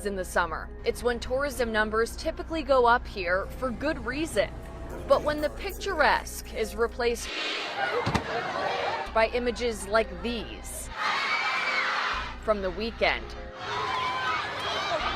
In the summer, it's when tourism numbers typically go up here for good reason. But when the picturesque is replaced by images like these from the weekend,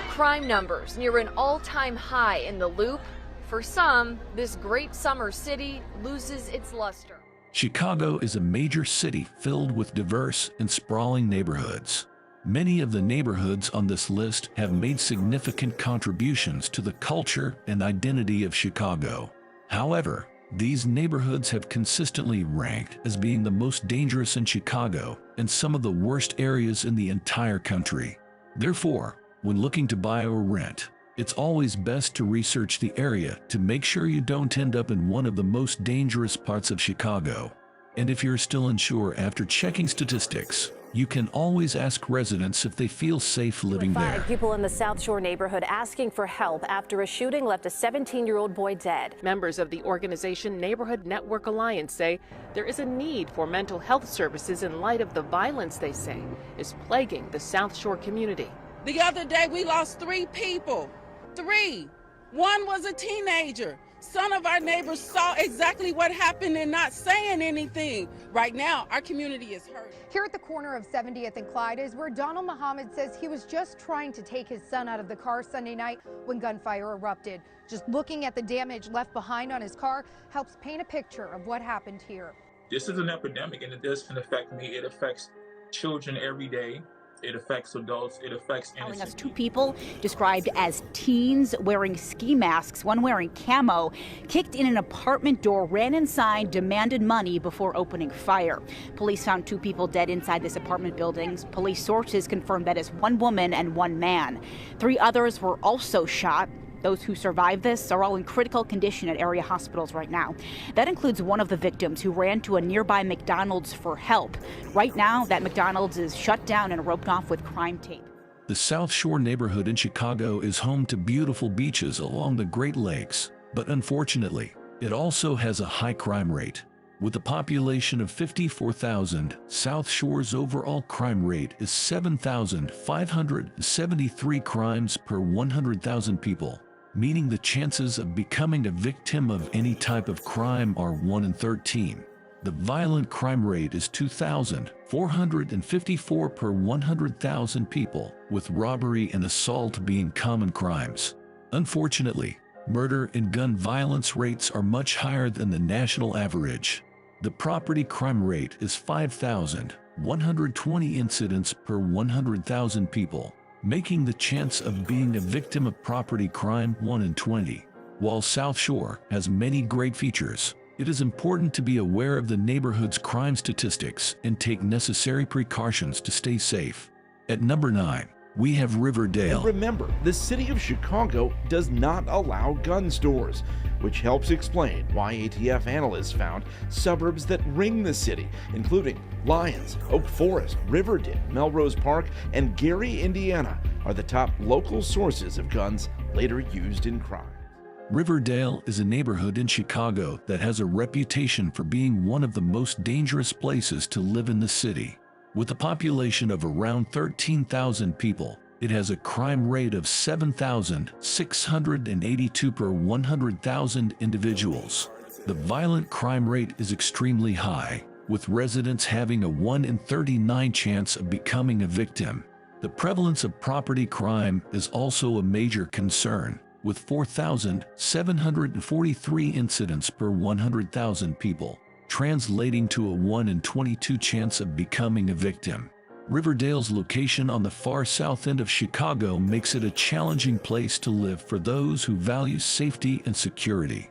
crime numbers near an all-time high in the Loop, for some, this great summer city loses its luster. Chicago is a major city filled with diverse and sprawling neighborhoods. Many of the neighborhoods on this list have made significant contributions to the culture and identity of Chicago. However, these neighborhoods have consistently ranked as being the most dangerous in Chicago and some of the worst areas in the entire country. Therefore, when looking to buy or rent, it's always best to research the area to make sure you don't end up in one of the most dangerous parts of Chicago. And if you're still unsure after checking statistics, you can always ask residents if they feel safe living there. 5 people in the South Shore neighborhood asking for help after a shooting left a 17-year-old boy dead. Members of the organization Neighborhood Network Alliance say there is a need for mental health services in light of the violence they say is plaguing the South Shore community. The other day we lost 3 people. 3. One was a teenager. Some of our neighbors saw exactly what happened and not saying anything. Right now, our community is hurt. Here at the corner of 70th and Clyde is where Donald Muhammad says he was just trying to take his son out of the car Sunday night when gunfire erupted. Just looking at the damage left behind on his car helps paint a picture of what happened here. This is an epidemic, and it doesn't affect me. It affects children every day. It affects adults. It affects innocent. Telling us 2 people described as teens wearing ski masks, one wearing camo, kicked in an apartment door, ran inside, demanded money before opening fire. Police found 2 people dead inside this apartment building. Police sources confirmed that is 1 woman and 1 man. 3 others were also shot. Those who survived this are all in critical condition at area hospitals right now. That includes one of the victims who ran to a nearby McDonald's for help. Right now, that McDonald's is shut down and roped off with crime tape. The South Shore neighborhood in Chicago is home to beautiful beaches along the Great Lakes, but unfortunately, it also has a high crime rate. With a population of 54,000, South Shore's overall crime rate is 7,573 crimes per 100,000 people, meaning the chances of becoming a victim of any type of crime are 1 in 13. The violent crime rate is 2,454 per 100,000 people, with robbery and assault being common crimes. Unfortunately, murder and gun violence rates are much higher than the national average. The property crime rate is 5,120 incidents per 100,000 people, making the chance of being a victim of property crime 1 in 20. While South Shore has many great features, it is important to be aware of the neighborhood's crime statistics and take necessary precautions to stay safe. At number 9, we have Riverdale. And remember, the city of Chicago does not allow gun stores, which helps explain why ATF analysts found suburbs that ring the city, including Lyons, Oak Forest, Riverdale, Melrose Park, and Gary, Indiana, are the top local sources of guns later used in crime. Riverdale is a neighborhood in Chicago that has a reputation for being one of the most dangerous places to live in the city. With a population of around 13,000 people, it has a crime rate of 7,682 per 100,000 individuals. The violent crime rate is extremely high, with residents having a 1 in 39 chance of becoming a victim. The prevalence of property crime is also a major concern, with 4,743 incidents per 100,000 people, translating to a 1 in 22 chance of becoming a victim. Riverdale's location on the far south end of Chicago makes it a challenging place to live for those who value safety and security.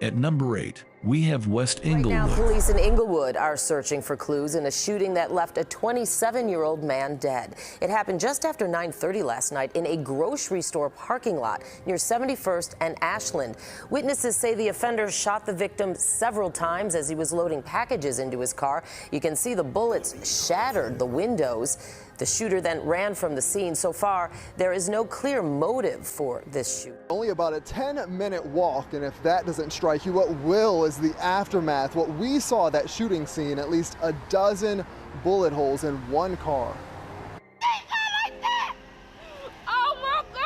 At number 8, we have West Englewood. Right now, police in Englewood are searching for clues in a shooting that left a 27-year-old man dead. It happened just after 9:30 last night in a grocery store parking lot near 71st and Ashland. Witnesses say the offender shot the victim several times as he was loading packages into his car. You can see the bullets shattered the windows. The shooter then ran from the scene. So far, there is no clear motive for this shooting. Only about a 10-minute walk, and if that doesn't strike you, what will is the aftermath. What we saw at that shooting scene, at least a dozen bullet holes in one car. Oh my God!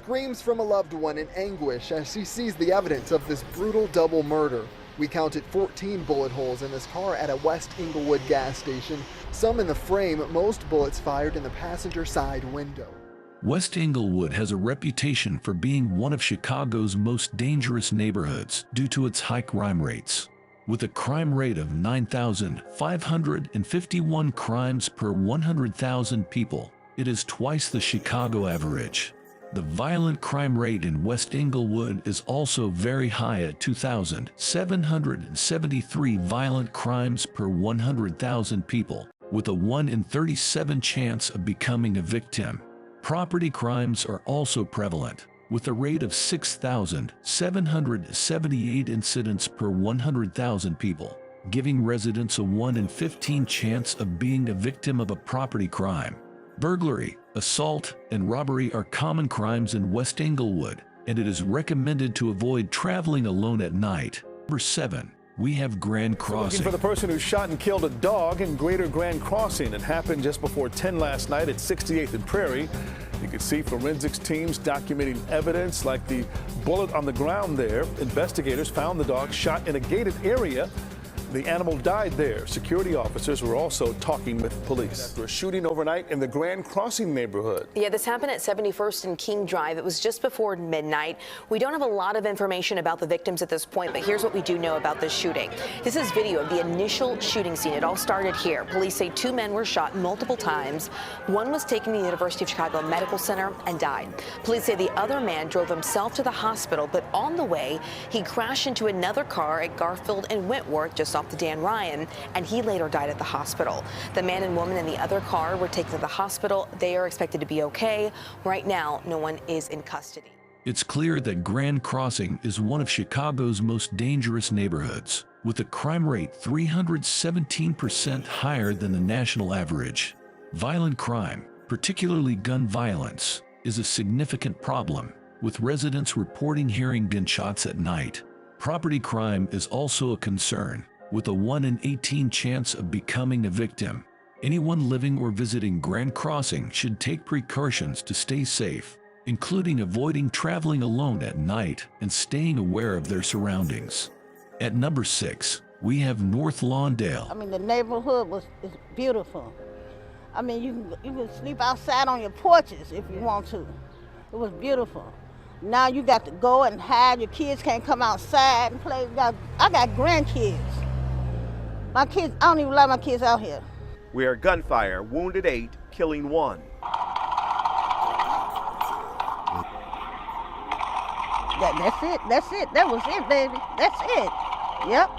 screams from a loved one in anguish as she sees the evidence of this brutal double murder. We counted 14 bullet holes in this car at a West Englewood gas station, some in the frame, most bullets fired in the passenger side window. West Englewood has a reputation for being one of Chicago's most dangerous neighborhoods due to its high crime rates. With a crime rate of 9,551 crimes per 100,000 people, it is twice the Chicago average. The violent crime rate in West Englewood is also very high at 2,773 violent crimes per 100,000 people, with a 1 in 37 chance of becoming a victim. Property crimes are also prevalent, with a rate of 6,778 incidents per 100,000 people, giving residents a 1 in 15 chance of being a victim of a property crime. Burglary, assault, and robbery are common crimes in West Englewood, and it is recommended to avoid traveling alone at night. Number 7. We have Grand Crossing. Looking for the person who shot and killed a dog in Greater Grand Crossing. It happened just before 10 last night at 68th and Prairie. You can see forensics teams documenting evidence like the bullet on the ground there. Investigators found the dog shot in a gated area. The animal died there. Security officers were also talking with police after a shooting overnight in the Grand Crossing neighborhood. Yeah, this happened at 71st and King Drive. It was just before midnight. We don't have a lot of information about the victims at this point, but here's what we do know about this shooting. This is video of the initial shooting scene. It all started here. Police say 2 men were shot multiple times. One was taken to the University of Chicago Medical Center and died. Police say the other man drove himself to the hospital, but on the way, he crashed into another car at Garfield and Wentworth, just off the Dan Ryan, and he later died at the hospital. The man and woman in the other car were taken to the hospital. They are expected to be okay. Right now, no one is in custody. It's clear that Grand Crossing is one of Chicago's most dangerous neighborhoods, with a crime rate 317% higher than the national average. Violent crime, particularly gun violence, is a significant problem, with residents reporting hearing gunshots at night. Property crime is also a concern, with a 1 in 18 chance of becoming a victim. Anyone living or visiting Grand Crossing should take precautions to stay safe, including avoiding traveling alone at night and staying aware of their surroundings. At number 6, we have North Lawndale. I mean, the neighborhood is beautiful. I mean, you can sleep outside on your porches if you want to. It was beautiful. Now you got to go and hide. Your kids can't come outside and play. I got grandkids. My kids, I don't even let my kids out here. Where gunfire wounded 8, killing 1. That's it. That's it. That was it, baby. That's it. Yep.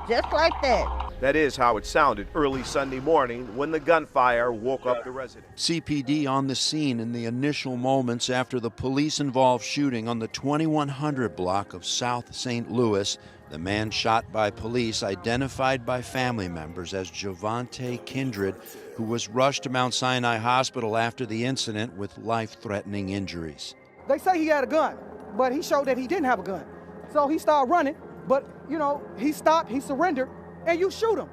Just like that. That is how it sounded early Sunday morning when the gunfire woke up the residents. CPD on the scene in the initial moments after the police-involved shooting on the 2100 block of South St. Louis. The man shot by police identified by family members as Javante Kindred, who was rushed to Mount Sinai Hospital after the incident with life-threatening injuries. They say he had a gun, but he showed that he didn't have a gun. So he started running, but, he stopped, he surrendered, and you shoot him.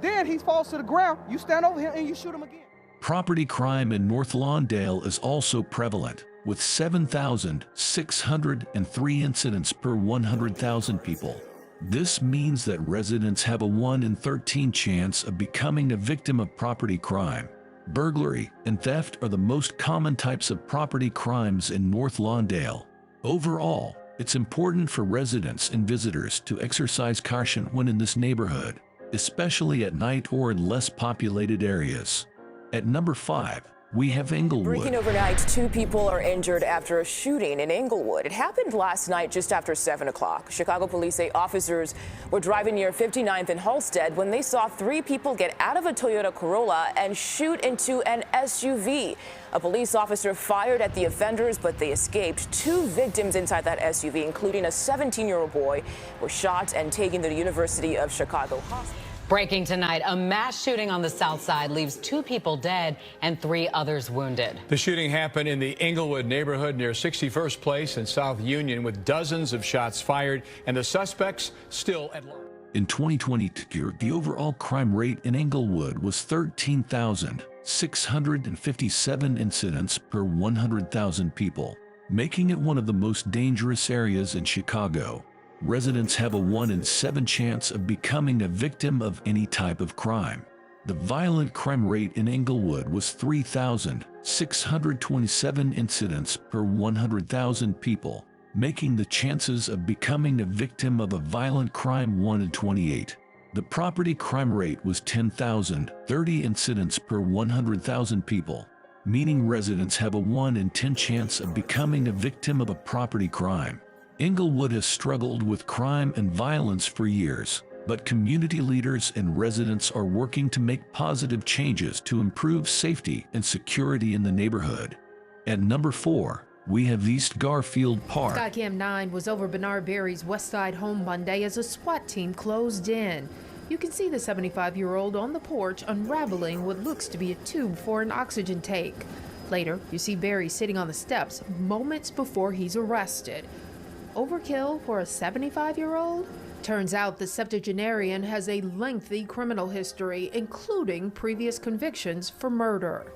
Then he falls to the ground, you stand over him, and you shoot him again. Property crime in North Lawndale is also prevalent, with 7,603 incidents per 100,000 people. This means that residents have a 1 in 13 chance of becoming a victim of property crime. Burglary and theft are the most common types of property crimes in North Lawndale. Overall, it's important for residents and visitors to exercise caution when in this neighborhood, especially at night or in less populated areas. At number 5, we have Englewood. Breaking overnight, 2 people are injured after a shooting in Englewood. It happened last night just after 7 o'clock. Chicago police say officers were driving near 59th and Halsted when they saw 3 people get out of a Toyota Corolla and shoot into an SUV. A police officer fired at the offenders, but they escaped. 2 victims inside that SUV, including a 17-year-old boy, were shot and taken to the University of Chicago hospital. Breaking tonight, a mass shooting on the south side leaves 2 people dead and 3 others wounded. The shooting happened in the Englewood neighborhood near 61st Place in South Union, with dozens of shots fired and the suspects still at large. In 2022, the overall crime rate in Englewood was 13,657 incidents per 100,000 people. making it one of the most dangerous areas in Chicago. Residents have a 1 in 7 chance of becoming a victim of any type of crime. The violent crime rate in Englewood was 3,627 incidents per 100,000 people, making the chances of becoming a victim of a violent crime 1 in 28. The property crime rate was 10,030 incidents per 100,000 people, meaning residents have a 1 in 10 chance of becoming a victim of a property crime. Englewood has struggled with crime and violence for years, but community leaders and residents are working to make positive changes to improve safety and security in the neighborhood. At number 4, we have East Garfield Park. Skycam 9 was over Bernard Berry's West Side home Monday as a SWAT team closed in. You can see the 75-year-old on the porch unraveling what looks to be a tube for an oxygen tank. Later, you see Berry sitting on the steps moments before he's arrested. Overkill for a 75-year-old? Turns out the septuagenarian has a lengthy criminal history, including previous convictions for murder.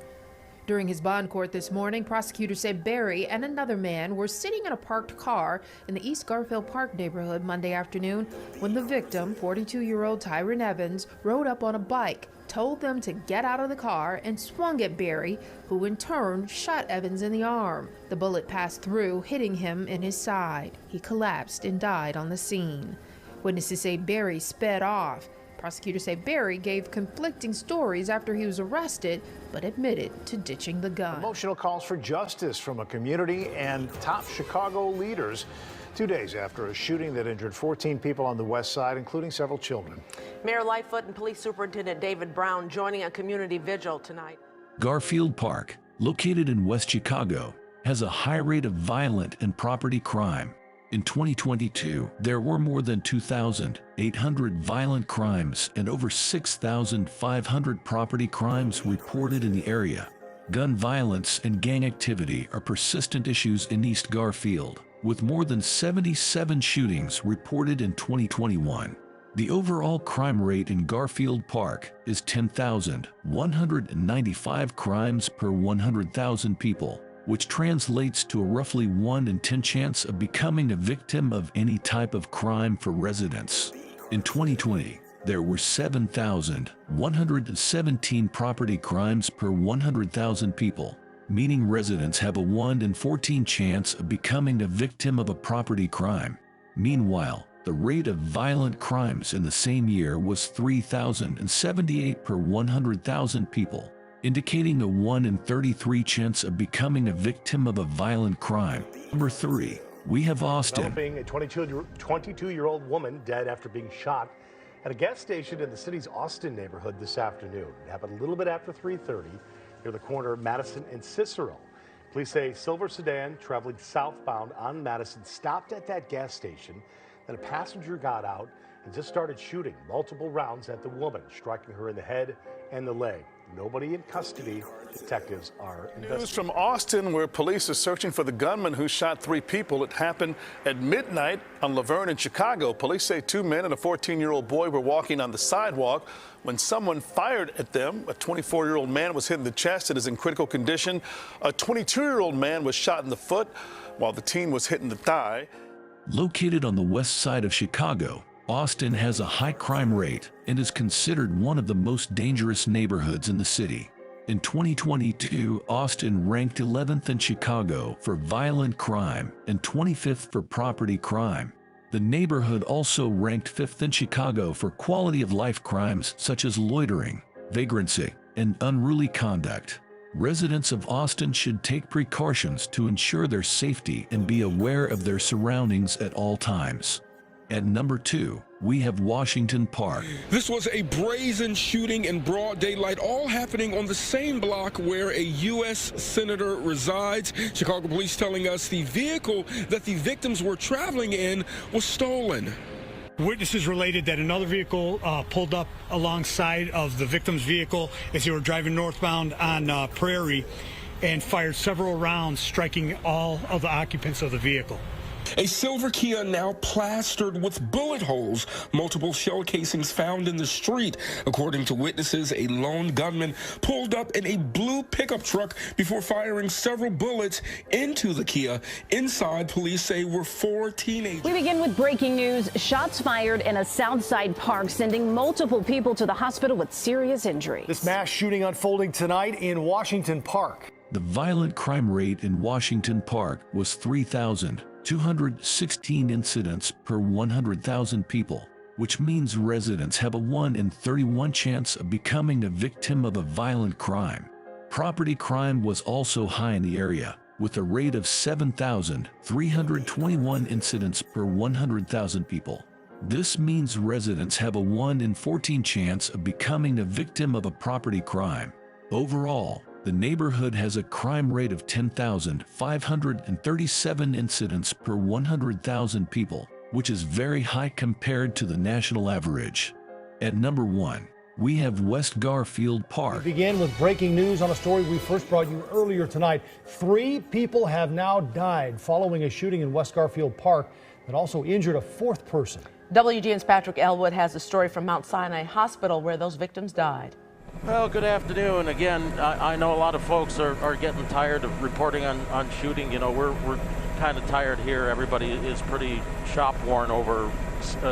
During his bond court this morning, prosecutors said Berry and another man were sitting in a parked car in the East Garfield Park neighborhood Monday afternoon when the victim, 42-year-old Tyron Evans, rode up on a bike, told them to get out of the car, and swung at Berry, who in turn shot Evans in the arm. The bullet passed through, hitting him in his side. He collapsed and died on the scene. Witnesses say Berry sped off. Prosecutors say Berry gave conflicting stories after he was arrested, but admitted to ditching the gun. Emotional calls for justice from a community and top Chicago leaders 2 days after a shooting that injured 14 people on the west side, including several children. Mayor Lightfoot and Police Superintendent David Brown joining a community vigil tonight. Garfield Park, located in West Chicago, has a high rate of violent and property crime. In 2022, there were more than 2,800 violent crimes and over 6,500 property crimes reported in the area. Gun violence and gang activity are persistent issues in East Garfield, with more than 77 shootings reported in 2021. The overall crime rate in Garfield Park is 10,195 crimes per 100,000 people, which translates to a roughly 1 in 10 chance of becoming a victim of any type of crime for residents. In 2020, there were 7,117 property crimes per 100,000 people, meaning residents have a 1 in 14 chance of becoming a victim of a property crime. Meanwhile, the rate of violent crimes in the same year was 3,078 per 100,000 people, indicating a 1 in 33 chance of becoming a victim of a violent crime. Number 3, we have Austin. Developing a 22-year-old woman dead after being shot at a gas station in the city's Austin neighborhood this afternoon. It happened a little bit after 3:30 near the corner of Madison and Cicero. Police say a silver sedan traveling southbound on Madison stopped at that gas station. Then a passenger got out and just started shooting multiple rounds at the woman, striking her in the head and the leg. Nobody in custody. Detectives are investigating. News from Austin, where police are searching for the gunman who shot 3 people. It happened at midnight on Laverne in Chicago. Police say 2 men and a 14-year-old boy were walking on the sidewalk when someone fired at them. A 24-year-old man was hit in the chest and is in critical condition. A 22-year-old man was shot in the foot, while the teen was hit in the thigh. Located on the west side of Chicago, Austin has a high crime rate and is considered one of the most dangerous neighborhoods in the city. In 2022, Austin ranked 11th in Chicago for violent crime and 25th for property crime. The neighborhood also ranked 5th in Chicago for quality of life crimes such as loitering, vagrancy, and unruly conduct. Residents of Austin should take precautions to ensure their safety and be aware of their surroundings at all times. At number 2, we have Washington Park. This was a brazen shooting in broad daylight, all happening on the same block where a U.S. senator resides. Chicago police telling us the vehicle that the victims were traveling in was stolen. Witnesses related that another vehicle pulled up alongside of the victim's vehicle as they were driving northbound on Prairie and fired several rounds, striking all of the occupants of the vehicle. A silver Kia now plastered with bullet holes, multiple shell casings found in the street. According to witnesses, a lone gunman pulled up in a blue pickup truck before firing several bullets into the Kia. Inside, police say were 4 teenagers. We begin with breaking news. Shots fired in a Southside park, sending multiple people to the hospital with serious injuries. This mass shooting unfolding tonight in Washington Park. The violent crime rate in Washington Park was 3,216 incidents per 100,000 people, which means residents have a 1 in 31 chance of becoming a victim of a violent crime. Property crime was also high in the area, with a rate of 7,321 incidents per 100,000 people. This means residents have a 1 in 14 chance of becoming a victim of a property crime. Overall, the neighborhood has a crime rate of 10,537 incidents per 100,000 people, which is very high compared to the national average. At number 1, we have West Garfield Park. We begin with breaking news on a story we first brought you earlier tonight. 3 people have now died following a shooting in West Garfield Park that also injured a 4th person. WGN's Patrick Elwood has a story from Mount Sinai Hospital where those victims died. Well, good afternoon. Again, I know a lot of folks are getting tired of reporting on shooting. You know, we're kind of tired here. Everybody is pretty shop-worn over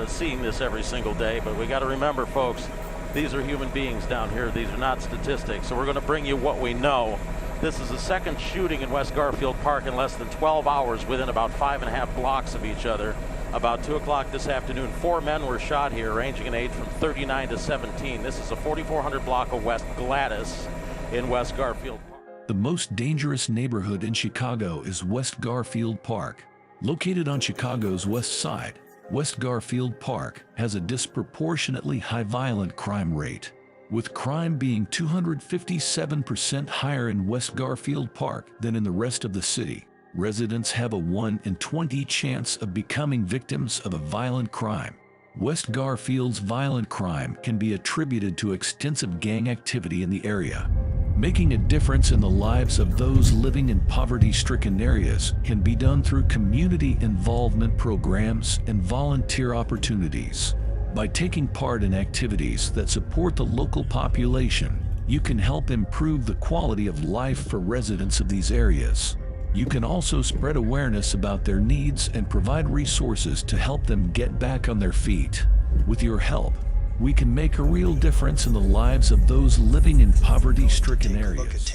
seeing this every single day. But we got to remember, folks, these are human beings down here. These are not statistics. So we're going to bring you what we know. This is the second shooting in West Garfield Park in less than 12 hours within about 5.5 blocks of each other. About 2 o'clock this afternoon, 4 men were shot here, ranging in age from 39 to 17. This is a 4400 block of West Gladys in West Garfield Park. The most dangerous neighborhood in Chicago is West Garfield Park. Located on Chicago's west side, West Garfield Park has a disproportionately high violent crime rate, with crime being 257% higher in West Garfield Park than in the rest of the city. Residents have a 1 in 20 chance of becoming victims of a violent crime. West Garfield's violent crime can be attributed to extensive gang activity in the area. Making a difference in the lives of those living in poverty-stricken areas can be done through community involvement programs and volunteer opportunities. By taking part in activities that support the local population, you can help improve the quality of life for residents of these areas. You can also spread awareness about their needs and provide resources to help them get back on their feet. With your help, we can make a real difference in the lives of those living in poverty-stricken areas.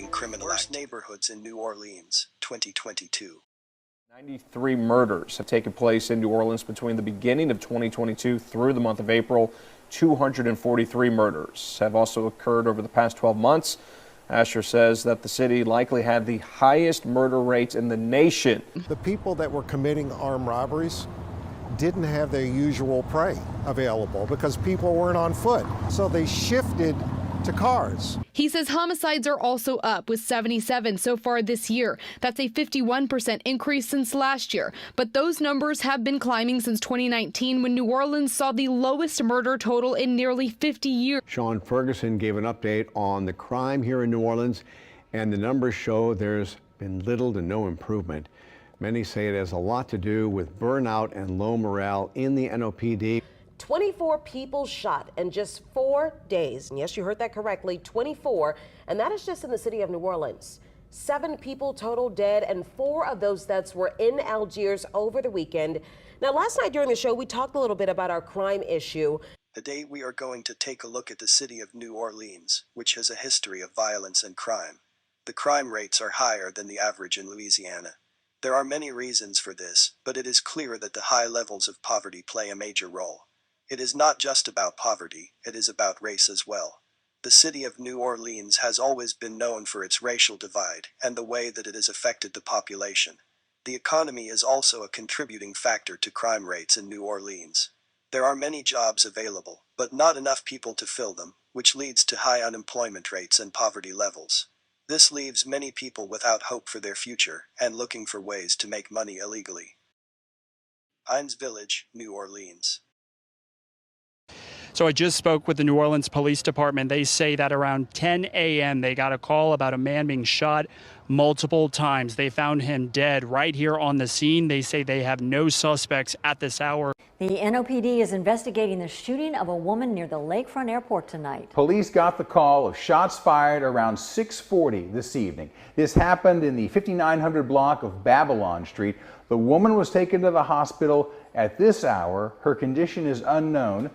Criminal worst neighborhoods in New Orleans, 2022. 93 murders have taken place in New Orleans between the beginning of 2022 through the month of April. 243 murders have also occurred over the past 12 months. Asher says that the city likely had the highest murder rates in the nation. The people that were committing armed robberies didn't have their usual prey available because people weren't on foot. So they shifted to cars. He says homicides are also up with 77 so far this year. That's a 51% increase since last year. But those numbers have been climbing since 2019 when New Orleans saw the lowest murder total in nearly 50 years. Sean Ferguson gave an update on the crime here in New Orleans, and the numbers show there's been little to no improvement. Many say it has a lot to do with burnout and low morale in the NOPD. 24 people shot in just 4 days. And yes, you heard that correctly, 24. And that is just in the city of New Orleans. 7 people total dead, and 4 of those deaths were in Algiers over the weekend. Now, last night during the show, we talked a little bit about our crime issue. Today we are going to take a look at the city of New Orleans, which has a history of violence and crime. The crime rates are higher than the average in Louisiana. There are many reasons for this, but it is clear that the high levels of poverty play a major role. It is not just about poverty, it is about race as well. The city of New Orleans has always been known for its racial divide and the way that it has affected the population. The economy is also a contributing factor to crime rates in New Orleans. There are many jobs available, but not enough people to fill them, which leads to high unemployment rates and poverty levels. This leaves many people without hope for their future and looking for ways to make money illegally. Hines Village, New Orleans. So I just spoke with the New Orleans Police Department. They say that around 10 a.m. they got a call about a man being shot multiple times. They found him dead right here on the scene. They say they have no suspects at this hour. The NOPD is investigating the shooting of a woman near the Lakefront Airport tonight. Police got the call of shots fired around 6:40 this evening. This happened in the 5900 block of Babylon Street. The woman was taken to the hospital at this hour. Her condition is unknown.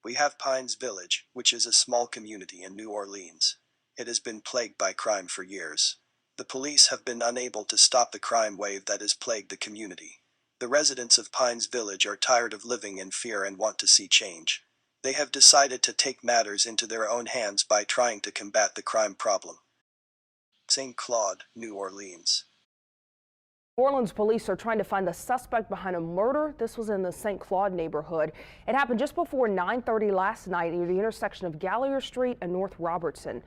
We have Pines Village, which is a small community in New Orleans. It has been plagued by crime for years. The police have been unable to stop the crime wave that has plagued the community. The residents of Pines Village are tired of living in fear and want to see change. They have decided to take matters into their own hands by trying to combat the crime problem. St. Claude, New Orleans. New Orleans police are trying to find the suspect behind a murder. This was in the St. Claude neighborhood. It happened just before 9:30 last night near the intersection of Gallier Street and North Robertson.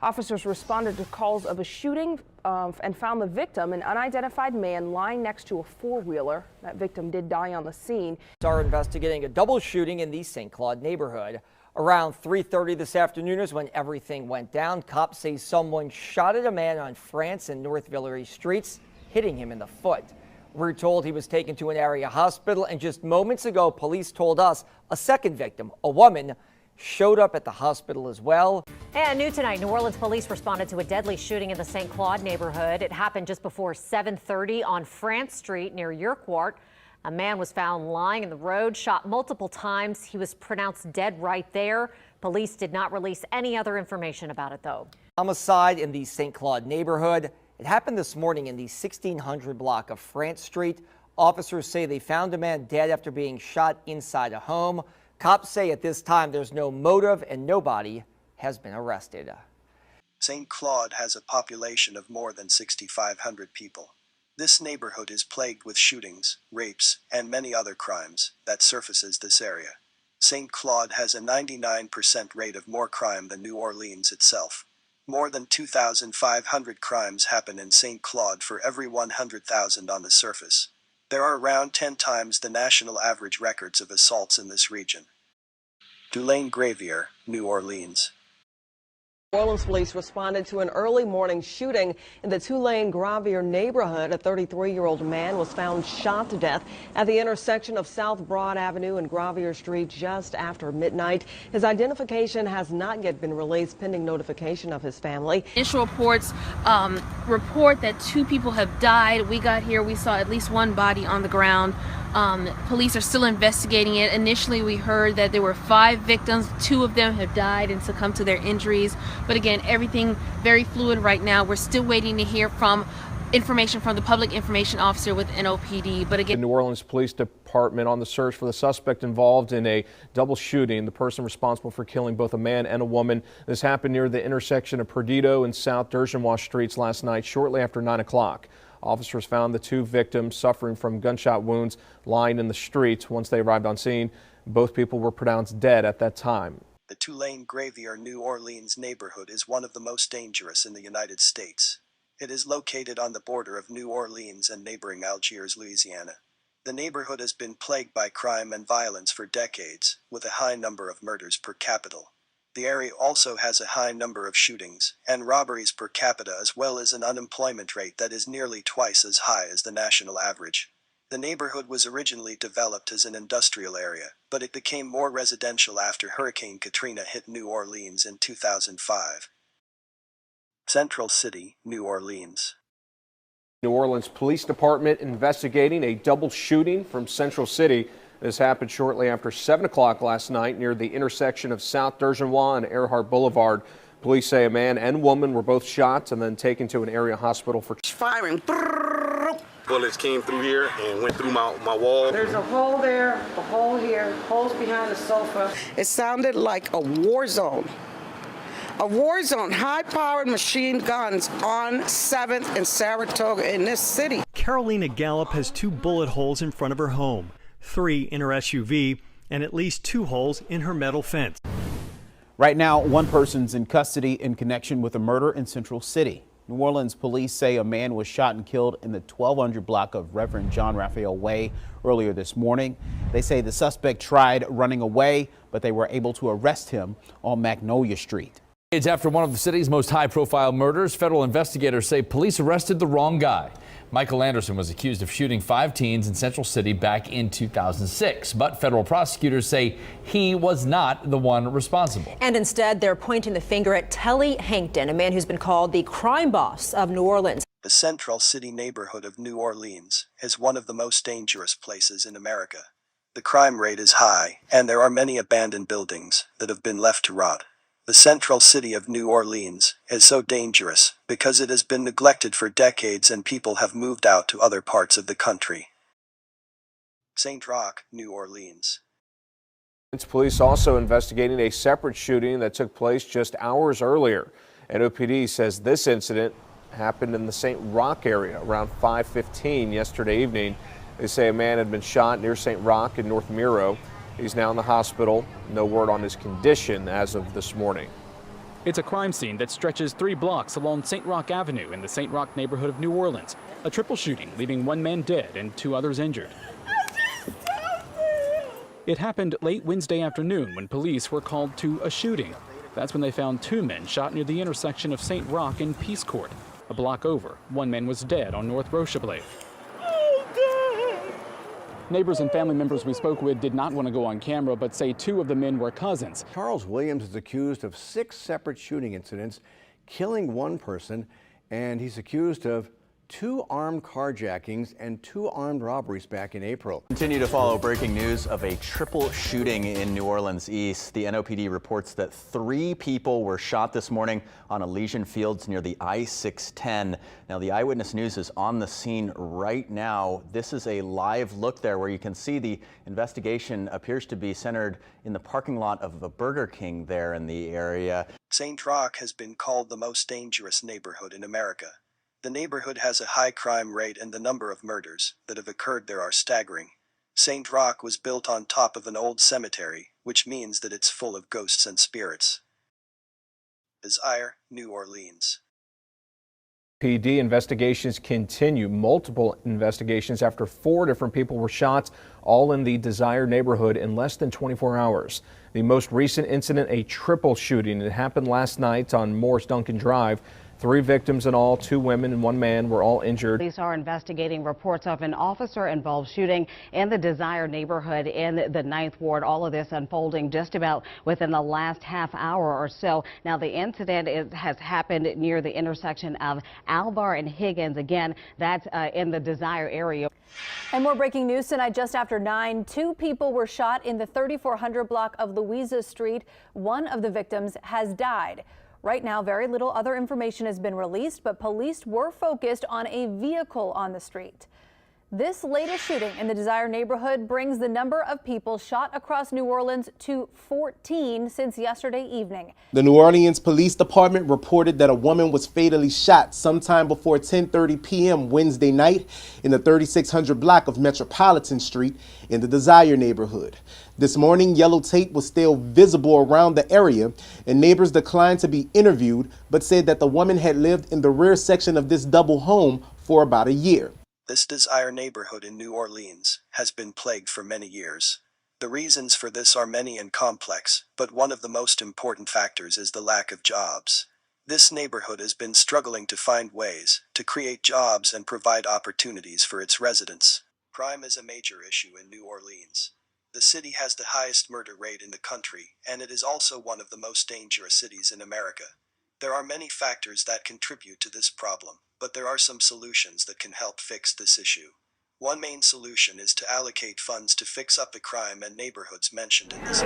Officers responded to calls of a shooting and found the victim, an unidentified man lying next to a four-wheeler. That victim did die on the scene. Are investigating a double shooting in the St. Claude neighborhood. Around 3:30 this afternoon is when everything went down. Cops say someone shot at a man on France and North Villere streets, hitting him in the foot. We're told he was taken to an area hospital, and just moments ago, police told us a second victim, a woman, showed up at the hospital as well. And new tonight, New Orleans police responded to a deadly shooting in the St. Claude neighborhood. It happened just before 7:30 on France Street near Urquhart. A man was found lying in the road, shot multiple times. He was pronounced dead right there. Police did not release any other information about it, though. Homicide in the St. Claude neighborhood. It happened this morning in the 1600 block of France Street. Officers say they found a man dead after being shot inside a home. Cops say at this time there's no motive and nobody has been arrested. St. Claude has a population of more than 6,500 people. This neighborhood is plagued with shootings, rapes, and many other crimes that surfaces this area. St. Claude has a 99% rate of more crime than New Orleans itself. More than 2,500 crimes happen in St. Claude for every 100,000 on the surface. There are around 10 times the national average records of assaults in this region. Tulane Gravier, New Orleans. New Orleans police responded to an early morning shooting in the two-lane Gravier neighborhood. A 33-year-old man was found shot to death at the intersection of South Broad Avenue and Gravier Street just after midnight. His identification has not yet been released pending notification of his family. Initial reports report that 2 people have died. We got here, we saw at least 1 body on the ground. Police are still investigating it. Initially, we heard that there were 5 victims. 2 of them have died and succumbed to their injuries. But again, everything very fluid right now. We're still waiting to hear from information from the public information officer with NOPD. But again, the New Orleans Police Department on the search for the suspect involved in a double shooting. The person responsible for killing both a man and a woman. This happened near the intersection of Perdido and South Dergenvois Streets last night, shortly after 9 o'clock. Officers found the 2 victims suffering from gunshot wounds lying in the street. Once they arrived on scene, both people were pronounced dead at that time. The two-lane Gravier, New Orleans neighborhood is one of the most dangerous in the United States. It is located on the border of New Orleans and neighboring Algiers, Louisiana. The neighborhood has been plagued by crime and violence for decades, with a high number of murders per capita. The area also has a high number of shootings and robberies per capita, as well as an unemployment rate that is nearly twice as high as the national average. The neighborhood was originally developed as an industrial area, but it became more residential after Hurricane Katrina hit New Orleans in 2005. Cental City, New Orleans. New Orleans Police Department investigating a double shooting from Central City. This happened shortly after 7 o'clock last night near the intersection of South Dergenvois and Earhart Boulevard. Police say a man and woman were both shot and then taken to an area hospital for firing. Bullets came through here and went through my wall. There's a hole there, a hole here, holes behind the sofa. It sounded like a war zone. A war zone, high-powered machine guns on 7th and Saratoga in this city. Carolina Gallup has 2 bullet holes in front of her home, 3 in her SUV, and at least 2 holes in her metal fence. Right now, 1 person's in custody in connection with a murder in Central City. New Orleans police say a man was shot and killed in the 1200 block of Reverend John Raphael Way earlier this morning. They say the suspect tried running away, but they were able to arrest him on Magnolia Street. It's after one of the city's most high-profile murders. Federal investigators say police arrested the wrong guy. Michael Anderson was accused of shooting 5 teens in Central City back in 2006, but federal prosecutors say he was not the one responsible. And instead, they're pointing the finger at Telly Hankton, a man who's been called the crime boss of New Orleans. The Central City neighborhood of New Orleans is one of the most dangerous places in America. The crime rate is high, and there are many abandoned buildings that have been left to rot. The Central City of New Orleans is so dangerous because it has been neglected for decades and people have moved out to other parts of the country. St. Roch, New Orleans. Police also investigating a separate shooting that took place just hours earlier. NOPD says this incident happened in the St. Roch area around 5:15 yesterday evening. They say a man had been shot near St. Roch in North Miro. He's now in the hospital. No word on his condition as of this morning. It's a crime scene that stretches 3 blocks along St. Roch Avenue in the St. Roch neighborhood of New Orleans. A triple shooting, leaving 1 man dead and 2 others injured. It happened late Wednesday afternoon when police were called to a shooting. That's when they found 2 men shot near the intersection of St. Roch and Peace Court. A block over, 1 man was dead on North Rocheblave. Neighbors and family members we spoke with did not want to go on camera, but say 2 of the men were cousins. Charles Williams is accused of 6 separate shooting incidents, killing 1 person, and he's accused of 2 armed carjackings and 2 armed robberies back in April. Continue to follow breaking news of a triple shooting in New Orleans East. The NOPD reports that 3 people were shot this morning on Elysian Fields near the I-610. Now, the Eyewitness News is on the scene right now. This is a live look there where you can see the investigation appears to be centered in the parking lot of a Burger King there in the area. St. Roch has been called the most dangerous neighborhood in America. The neighborhood has a high crime rate and the number of murders that have occurred there are staggering. St. Roch was built on top of an old cemetery, which means that it's full of ghosts and spirits. Desire, New Orleans. PD investigations continue. Multiple investigations after 4 different people were shot, all in the Desire neighborhood in less than 24 hours. The most recent incident, a triple shooting. It happened last night on Morris Duncan Drive. 3 victims in all, 2 women and 1 man were all injured. Police are investigating reports of an officer-involved shooting in the Desire neighborhood in the 9th Ward. All of this unfolding just about within the last half hour or so. Now, the incident has happened near the intersection of Alvar and Higgins. Again, that's in the Desire area. And more breaking news tonight just after 9. 2 people were shot in the 3400 block of Louisa Street. One of the victims has died. Right now, very little other information has been released, but police were focused on a vehicle on the street. This latest shooting in the Desire neighborhood brings the number of people shot across New Orleans to 14 since yesterday evening. The New Orleans Police Department reported that a woman was fatally shot sometime before 10:30 p.m. Wednesday night in the 3600 block of Metropolitan Street in the Desire neighborhood. This morning, yellow tape was still visible around the area, and neighbors declined to be interviewed, but said that the woman had lived in the rear section of this double home for about a year. This Desire neighborhood in New Orleans has been plagued for many years. The reasons for this are many and complex, but one of the most important factors is the lack of jobs. This neighborhood has been struggling to find ways to create jobs and provide opportunities for its residents. Crime is a major issue in New Orleans. The city has the highest murder rate in the country, and it is also one of the most dangerous cities in America. There are many factors that contribute to this problem, but there are some solutions that can help fix this issue. One main solution is to allocate funds to fix up the crime and neighborhoods mentioned in this.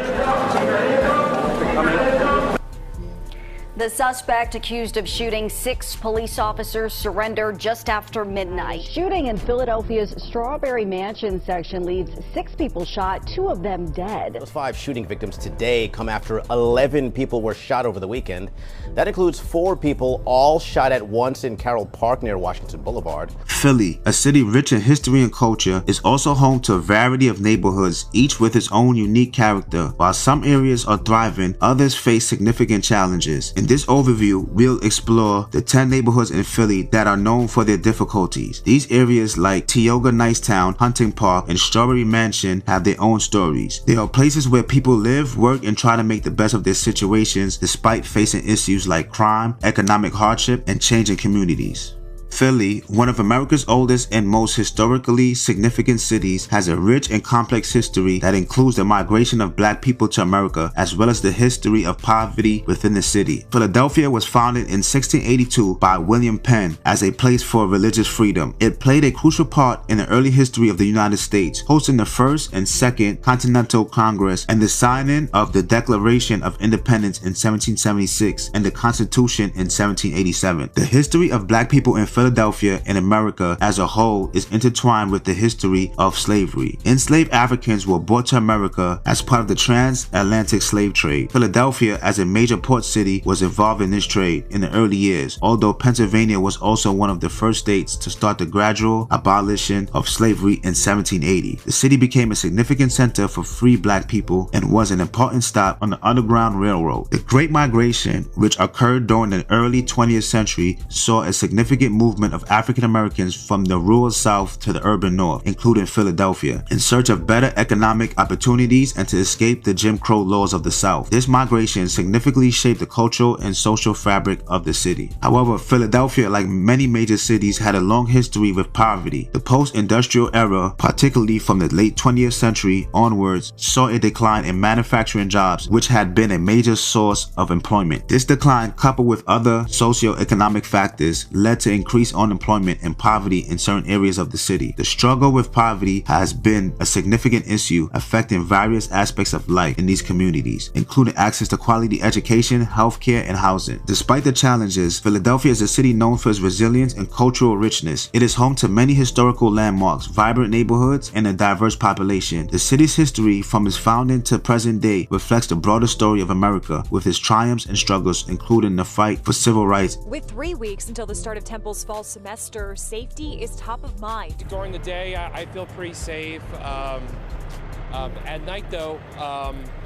The suspect accused of shooting 6 police officers surrendered just after midnight. Shooting in Philadelphia's Strawberry Mansion section leaves 6 people shot, 2 of them dead. Those 5 shooting victims today come after 11 people were shot over the weekend. That includes 4 people all shot at once in Carroll Park near Washington Boulevard. Philly, a city rich in history and culture, is also home to a variety of neighborhoods, each with its own unique character. While some areas are thriving, others face significant challenges. In this overview, we'll explore the 10 neighborhoods in Philly that are known for their difficulties. These areas like Tioga Nicetown, Hunting Park, and Strawberry Mansion have their own stories. They are places where people live, work, and try to make the best of their situations despite facing issues like crime, economic hardship, and changing communities. Philly, one of America's oldest and most historically significant cities, has a rich and complex history that includes the migration of Black people to America, as well as the history of poverty within the city. Philadelphia was founded in 1682 by William Penn as a place for religious freedom. It played a crucial part in the early history of the United States, hosting the First and Second Continental Congress and the signing of the Declaration of Independence in 1776 and the Constitution in 1787. The history of Black people in Philadelphia and America as a whole is intertwined with the history of slavery. Enslaved Africans were brought to America as part of the transatlantic slave trade. Philadelphia, as a major port city, was involved in this trade in the early years, although Pennsylvania was also one of the first states to start the gradual abolition of slavery in 1780. The city became a significant center for free Black people and was an important stop on the Underground Railroad. The Great Migration, which occurred during the early 20th century, saw a significant movement of African Americans from the rural South to the urban North, including Philadelphia, in search of better economic opportunities and to escape the Jim Crow laws of the South. This migration significantly shaped the cultural and social fabric of the city. However, Philadelphia, like many major cities, had a long history with poverty. The post-industrial era, particularly from the late 20th century onwards, saw a decline in manufacturing jobs, which had been a major source of employment. This decline, coupled with other socioeconomic factors, led to increased unemployment and poverty in certain areas of the city. The struggle with poverty has been a significant issue affecting various aspects of life in these communities, including access to quality education, healthcare, and housing. Despite the challenges, Philadelphia is a city known for its resilience and cultural richness. It is home to many historical landmarks, vibrant neighborhoods, and a diverse population. The city's history from its founding to present day reflects the broader story of America, with its triumphs and struggles, including the fight for civil rights. With 3 weeks until the start of Temple's fall semester, safety is top of mind. During the day, I feel pretty safe. At night, though,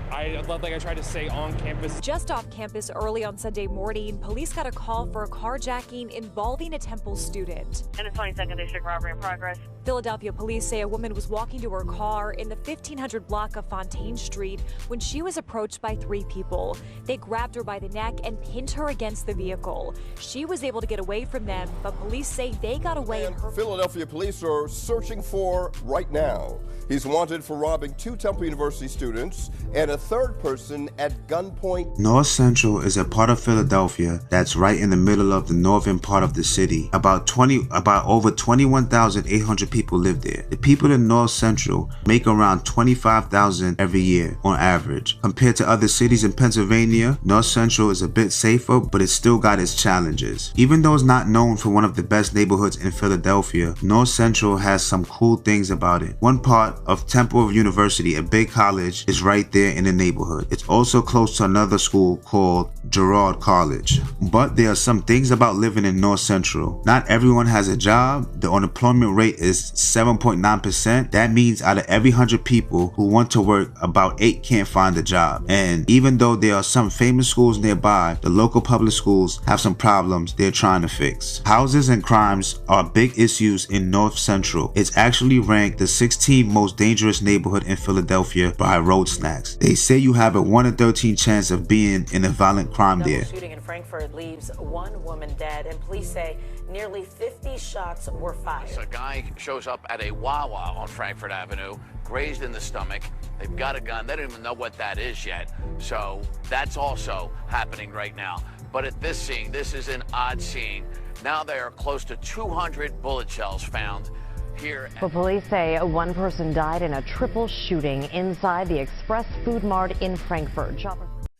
like I tried to say, on campus. Just off campus early on Sunday morning, police got a call for a carjacking involving a Temple student. And a 22nd district robbery in progress. Philadelphia police say a woman was walking to her car in the 1500 block of Fontaine Street when she was approached by 3 people. They grabbed her by the neck and pinned her against the vehicle. She was able to get away from them, but police say they got away in her. Philadelphia police are searching for right now. He's wanted for robbing 2 Temple University students and a 3rd person at gunpoint. North Central is a part of Philadelphia that's right in the middle of the northern part of the city. About over 21,800 people live there. The people in North Central make around 25,000 every year on average. Compared to other cities in Pennsylvania, North Central is a bit safer, but it's still got its challenges. Even though it's not known for one of the best neighborhoods in Philadelphia, North Central has some cool things about it. One part of Temple University, a big college, is right there in the neighborhood. It's also close to another school called Girard College. But there are some things about living in North Central. Not everyone has a job. The unemployment rate is 7.9%. That means out of every 100 people who want to work, about 8 can't find a job. And even though there are some famous schools nearby, the local public schools have some problems they're trying to fix. Houses and crimes are big issues in North Central. It's actually ranked the 16th most dangerous neighborhood in Philadelphia by Road Snacks. They say you have a 1 in 13 chance of being in a violent crime there. Shooting in Frankfurt leaves 1 woman dead, and police say nearly 50 shots were fired. A guy shows up at a Wawa on Frankfurt Avenue, grazed in the stomach. They've got a gun. They don't even know what that is yet. So that's also happening right now. But at this scene, this is an odd scene. Now there are close to 200 bullet shells found here. But police say 1 person died in a triple shooting inside the Express Food Mart in Frankfurt.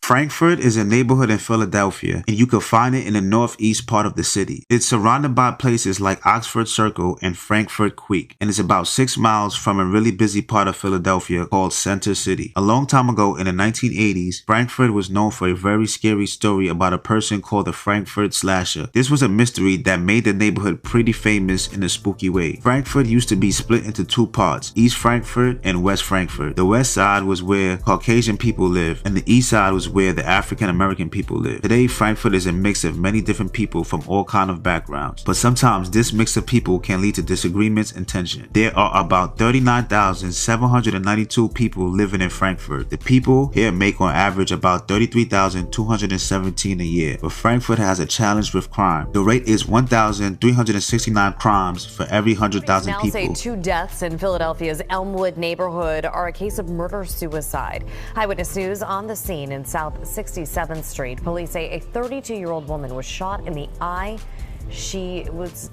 Frankfurt is a neighborhood in Philadelphia, and you can find it in the northeast part of the city. It's surrounded by places like Oxford Circle and Frankfurt Creek, and it's about 6 miles from a really busy part of Philadelphia called Cental City. A long time ago in the 1980s, Frankfurt was known for a very scary story about a person called the Frankfurt Slasher. This was a mystery that made the neighborhood pretty famous in a spooky way. Frankfurt used to be split into 2 parts, East Frankfurt and West Frankfurt. The west side was where Caucasian people lived, and the east side was where the African American people live. Today, Frankfurt is a mix of many different people from all kinds of backgrounds, but sometimes this mix of people can lead to disagreements and tension. There are about 39,792 people living in Frankfurt. The people here make on average about $33,217 a year, but Frankfurt has a challenge with crime. The rate is 1,369 crimes for every 100,000 people. Now say 2 deaths in Philadelphia's Elmwood neighborhood are a case of murder-suicide. Eyewitness News on the scene in South 67th Street. Police say a 32-year-old woman was shot in the eye. She was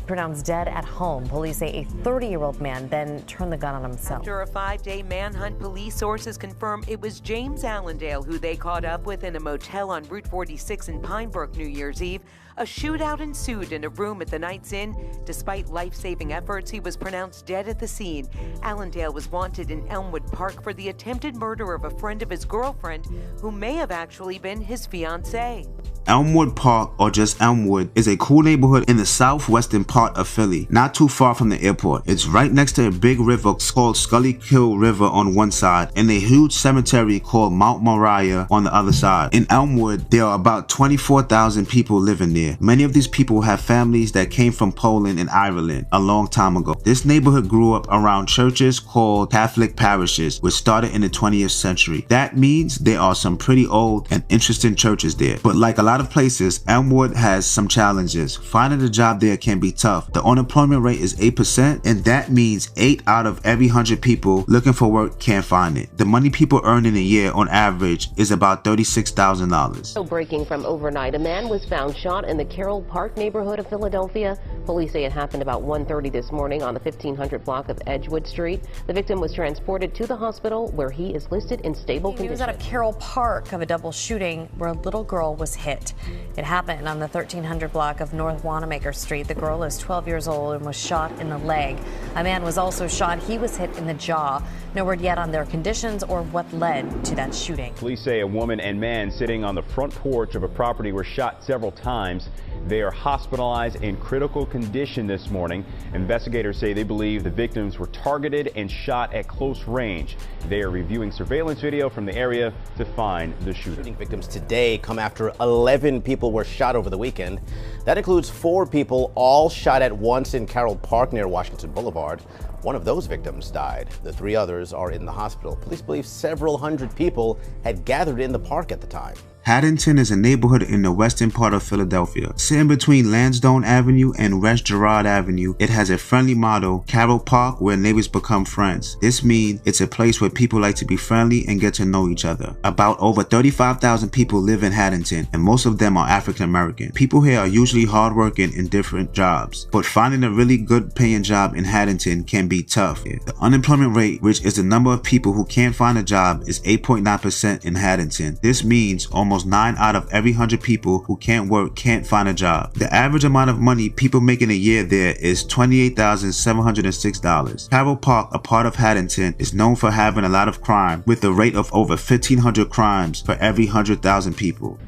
pronounced dead at home. Police say a 30-year-old man then turned the gun on himself. After a 5-day manhunt, police sources confirm it was James Allendale who they caught up with in a motel on Route 46 in Pine Brook New Year's Eve. A shootout ensued in a room at the Knight's Inn. Despite life-saving efforts, he was pronounced dead at the scene. Allendale was wanted in Elmwood Park for the attempted murder of a friend of his girlfriend, who may have actually been his fiancée. Elmwood Park, or just Elmwood, is a cool neighborhood in the southwestern part of Philly, not too far from the airport. It's right next to a big river called Schuylkill River on one side and a huge cemetery called Mount Moriah on the other side. In Elmwood, there are about 24,000 people living there. Many of these people have families that came from Poland and Ireland a long time ago. This neighborhood grew up around churches called Catholic parishes, which started in the 20th century. That means there are some pretty old and interesting churches there. But like a lot of places, Elmwood has some challenges. Finding a job there can be tough. The unemployment rate is 8%, and that means 8 out of every 100 people looking for work can't find it. The money people earn in a year on average is about $36,000. So breaking from overnight, a man was found shot in the Carroll Park neighborhood of Philadelphia. Police say it happened about 1:30 this morning on the 1500 block of Edgewood Street. The victim was transported to the hospital where he is listed in stable condition. News out of Carroll Park of a double shooting where a little girl was hit. It happened on the 1300 block of North Wanamaker Street. The girl is 12 years old and was shot in the leg. A man was also shot. He was hit in the jaw. No word yet on their conditions or what led to that shooting. Police say a woman and man sitting on the front porch of a property were shot several times. They are hospitalized in critical condition. condition this morning. Investigators say they believe the victims were targeted and shot at close range. They are reviewing surveillance video from the area to find the shooter. Shooting victims today come after 11 people were shot over the weekend. That includes 4 people all shot at once in Carroll Park near Washington Boulevard. One of those victims died. The 3 others are in the hospital. Police believe several hundred people had gathered in the park at the time. Haddington is a neighborhood in the western part of Philadelphia. Sitting between Lansdowne Avenue and West Girard Avenue, it has a friendly motto, Carroll Park, where neighbors become friends. This means it's a place where people like to be friendly and get to know each other. About over 35,000 people live in Haddington, and most of them are African American. People here are usually hardworking in different jobs, but finding a really good paying job in Haddington can be tough. The unemployment rate, which is the number of people who can't find a job, is 8.9% in Haddington. This means almost 9 out of every 100 people who can't work can't find a job. The average amount of money people make in a year there is $28,706. Carroll Park, a part of Haddington, is known for having a lot of crime, with a rate of over 1,500 crimes for every 100,000 people.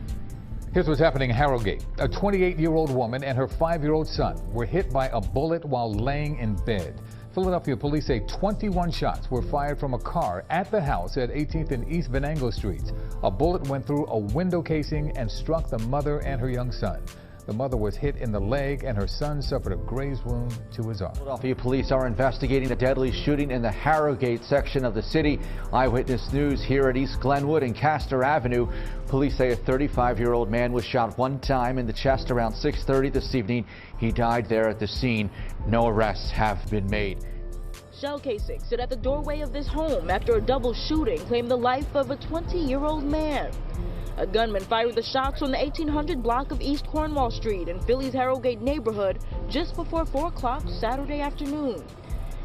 Here's what's happening in Harrogate. A 28-year-old woman and her 5-year-old son were hit by a bullet while laying in bed. Philadelphia police say 21 shots were fired from a car at the house at 18th and East Venango Streets. A bullet went through a window casing and struck the mother and her young son. The mother was hit in the leg and her son suffered a graze wound to his arm. Philadelphia police are investigating the deadly shooting in the Harrogate section of the city. Eyewitness News here at East Glenwood and Castor Avenue. Police say a 35-year-old man was shot one time in the chest around 6:30 this evening. He died there at the scene. No arrests have been made. Shell casings sit at the doorway of this home after a double shooting claimed the life of a 20-year-old man. A gunman fired the shots on the 1800 block of East Cornwall Street in Philly's Harrogate neighborhood just before 4 o'clock Saturday afternoon.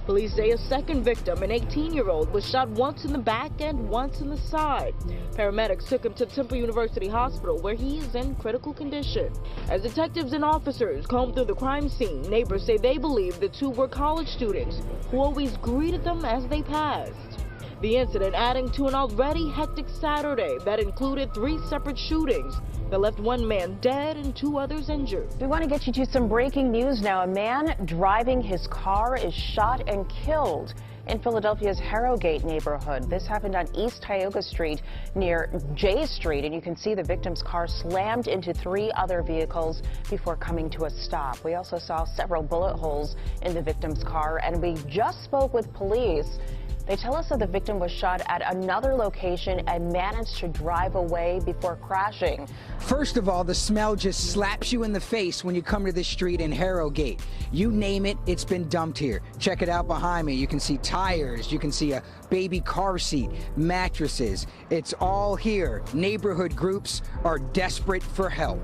Police say a second victim, an 18-year-old, was shot once in the back and once in the side. Paramedics took him to Temple University Hospital, where he is in critical condition. As detectives and officers combed through the crime scene, neighbors say they believe the 2 were college students who always greeted them as they passed. The incident adding to an already hectic Saturday that included 3 separate shootings that left 1 man dead and 2 others injured. We want to get you to some breaking news now. A man driving his car is shot and killed in Philadelphia's Harrogate neighborhood. This happened on East Tioga Street near J Street, and you can see the victim's car slammed into 3 other vehicles before coming to a stop. We also saw several bullet holes in the victim's car, and we just spoke with police. They tell us that the victim was shot at another location and managed to drive away before crashing. First of all, the smell just slaps you in the face when you come to this street in Harrogate. You name it, it's been dumped here. Check it out behind me. You can see tires, you can see a baby car seat, mattresses. It's all here. Neighborhood groups are desperate for help.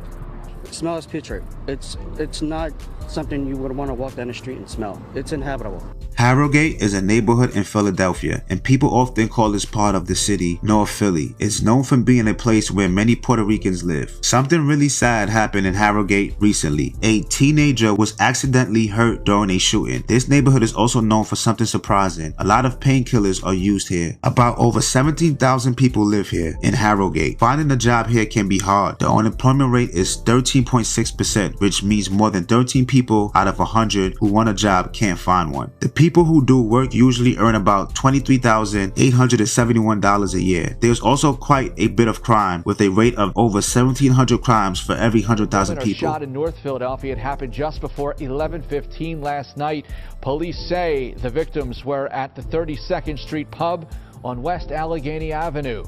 It smells putrid. It's not something you would want to walk down the street and smell. It's inhabitable. Harrogate is a neighborhood in Philadelphia, and people often call this part of the city North Philly. It's known for being a place where many Puerto Ricans live. Something really sad happened in Harrogate recently. A teenager was accidentally hurt during a shooting. This neighborhood is also known for something surprising. A lot of painkillers are used here. About over 17,000 people live here in Harrogate. Finding a job here can be hard. The unemployment rate is 13.6%, which means more than 13 people out of 100 who want a job can't find one. The people who do work usually earn about $23,871 a year. There's also quite a bit of crime, with a rate of over 1,700 crimes for every 100,000 people. Shot in North Philadelphia. It happened just before 11:15 last night. Police say the victims were at the 32nd Street pub on West Allegheny Avenue.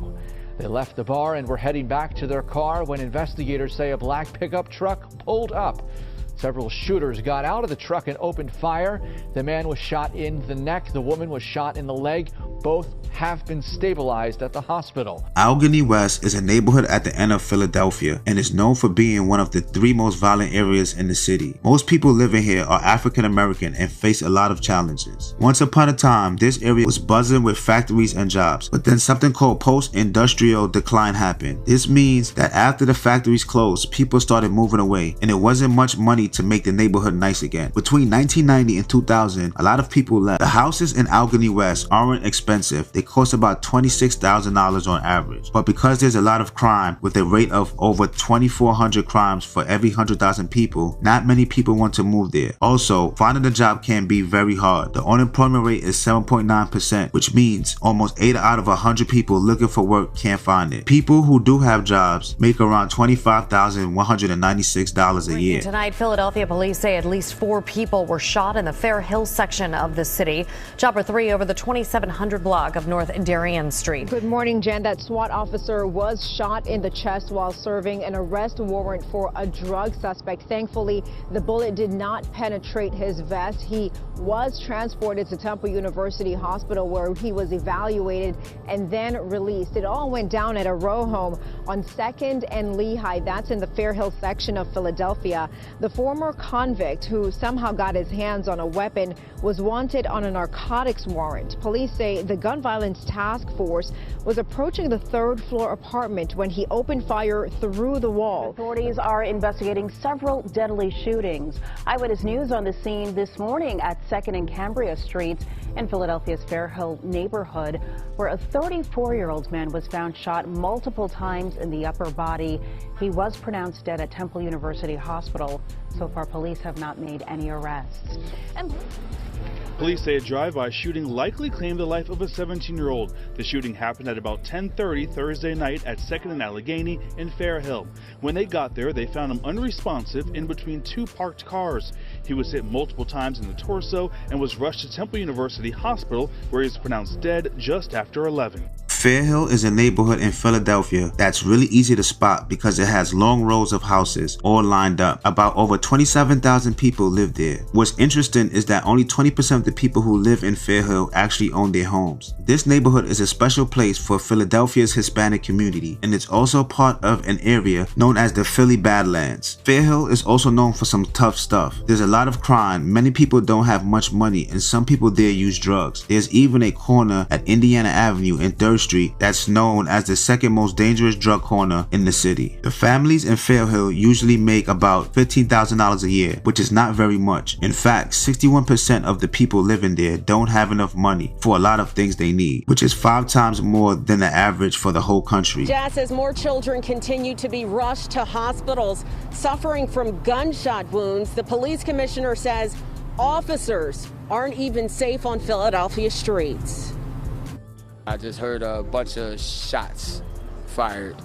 They left the bar and were heading back to their car when investigators say a black pickup truck pulled up. Several shooters got out of the truck and opened fire. The man was shot in the neck. The woman was shot in the leg. Both have been stabilized at the hospital. Allegheny West is a neighborhood at the end of Philadelphia and is known for being one of the 3 most violent areas in the city. Most people living here are African American and face a lot of challenges. Once upon a time, this area was buzzing with factories and jobs, but then something called post-industrial decline happened. This means that after the factories closed, people started moving away, and it wasn't much money to make the neighborhood nice again. Between 1990 and 2000, a lot of people left. The houses in Allegheny West aren't expensive. They costs about $26,000 on average. But because there's a lot of crime, with a rate of over 2,400 crimes for every 100,000 people, not many people want to move there. Also, finding a job can be very hard. The unemployment rate is 7.9%, which means almost 8 out of 100 people looking for work can't find it. People who do have jobs make around $25,196 a year. Tonight, Philadelphia police say at least 4 people were shot in the Fair Hill section of the city. Chopper 3 over the 2700 block of North Darien Street. Good morning, Jen. That SWAT officer was shot in the chest while serving an arrest warrant for a drug suspect. Thankfully, the bullet did not penetrate his vest. He was transported to Temple University Hospital where he was evaluated and then released. It all went down at a row home on 2nd and Lehigh. That's in the Fair Hill section of Philadelphia. The former convict who somehow got his hands on a weapon was wanted on a narcotics warrant. Police say the gun violence task force was approaching the 3rd floor apartment when he opened fire through the wall. Authorities are investigating several deadly shootings. Eyewitness News on the scene this morning at 2nd and Cambria Streets in Philadelphia's Fair Hill neighborhood, where a 34-year-old man was found shot multiple times in the upper body. He was pronounced dead at Temple University Hospital. So far, police have not made any arrests. Police say a drive-by shooting likely claimed the life of a 17-year-old. The shooting happened at about 10:30 Thursday night at 2nd and Allegheny in Fair Hill. When they got there, they found him unresponsive in between 2 parked cars. He was hit multiple times in the torso and was rushed to Temple University Hospital, where he was pronounced dead just after 11. Fair Hill is a neighborhood in Philadelphia that's really easy to spot because it has long rows of houses all lined up. About over 27,000 people live there. What's interesting is that only 20% of the people who live in Fair Hill actually own their homes. This neighborhood is a special place for Philadelphia's Hispanic community, and it's also part of an area known as the Philly Badlands. Fair Hill is also known for some tough stuff. There's a lot of crime, many people don't have much money, and some people there use drugs. There's even a corner at Indiana Avenue and 3rd Street that's known as the 2nd most dangerous drug corner in the city. The families in Fair Hill usually make about $15,000 a year, which is not very much. In fact, 61% of the people living there don't have enough money for a lot of things they need, which is 5 times more than the average for the whole country. Jazz, as more children continue to be rushed to hospitals suffering from gunshot wounds, the police commissioner says officers aren't even safe on Philadelphia streets. I just heard a bunch of shots fired,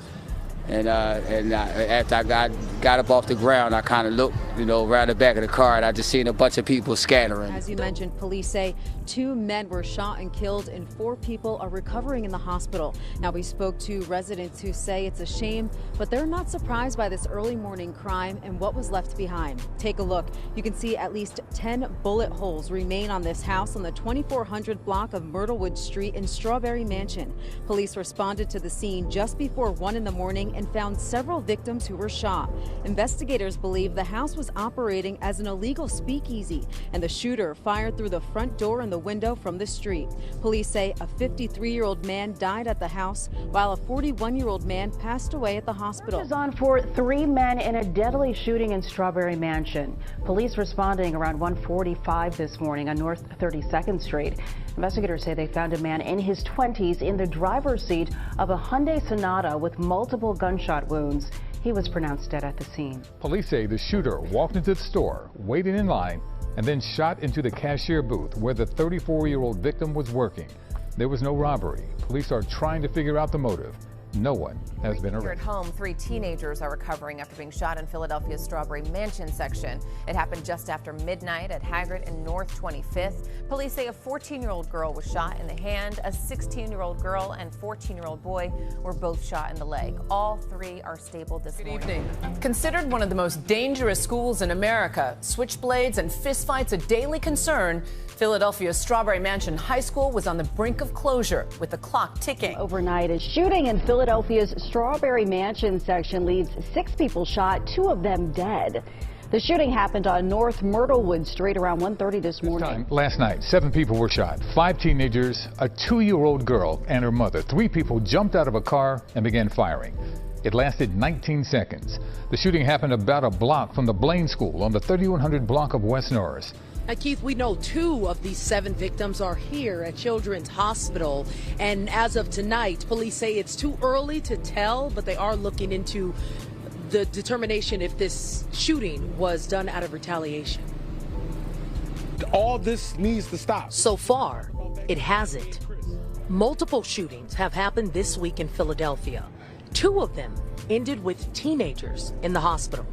and after I got up off the ground, I kind of looked, around the back of the car, and I just seen a bunch of people scattering. As you mentioned, police say 2 men were shot and killed, and 4 people are recovering in the hospital. Now, we spoke to residents who say it's a shame, but they're not surprised by this early morning crime and what was left behind. Take a look. You can see at least 10 bullet holes remain on this house on the 2400 block of Myrtlewood Street in Strawberry Mansion. Police responded to the scene just before 1 in the morning and found several victims who were shot. Investigators believe the house was operating as an illegal speakeasy, and the shooter fired through the front door and the window from the street. Police say a 53-year-old man died at the house, while a 41-year-old man passed away at the hospital. Is on for 3 men in a deadly shooting in Strawberry Mansion. Police responding around 1:45 this morning on North 32nd Street. Investigators say they found a man in his 20s in the driver's seat of a Hyundai Sonata with multiple gunshot wounds. He was pronounced dead at the scene. Police say the shooter walked into the store, waited in line, and then shot into the cashier booth where the 34-year-old victim was working. There was no robbery. Police are trying to figure out the motive. No one has been arrested. Here at home, 3 teenagers are recovering after being shot in Philadelphia's Strawberry Mansion section. It happened just after midnight at Haggard and North 25th. Police say a 14-year-old girl was shot in the hand. A 16-year-old girl and 14-year-old boy were both shot in the leg. All 3 are stable this morning. Good evening. Considered one of the most dangerous schools in America, switchblades and fistfights a daily concern, Philadelphia's Strawberry Mansion High School was on the brink of closure with the clock ticking. Overnight, a shooting in Philadelphia's Strawberry Mansion section leaves 6 people shot, 2 of them dead. The shooting happened on North Myrtlewood Street around 1:30 this morning. Last night, 7 people were shot, 5 teenagers, a 2-year-old girl, and her mother. 3 people jumped out of a car and began firing. It lasted 19 seconds. The shooting happened about a block from the Blaine School on the 3100 block of West Norris. Now, Keith, we know 2 of these 7 victims are here at Children's Hospital. And as of tonight, police say it's too early to tell, but they are looking into the determination if this shooting was done out of retaliation. All this needs to stop. So far, it hasn't. Multiple shootings have happened this week in Philadelphia. 2 of them ended with teenagers in the hospital.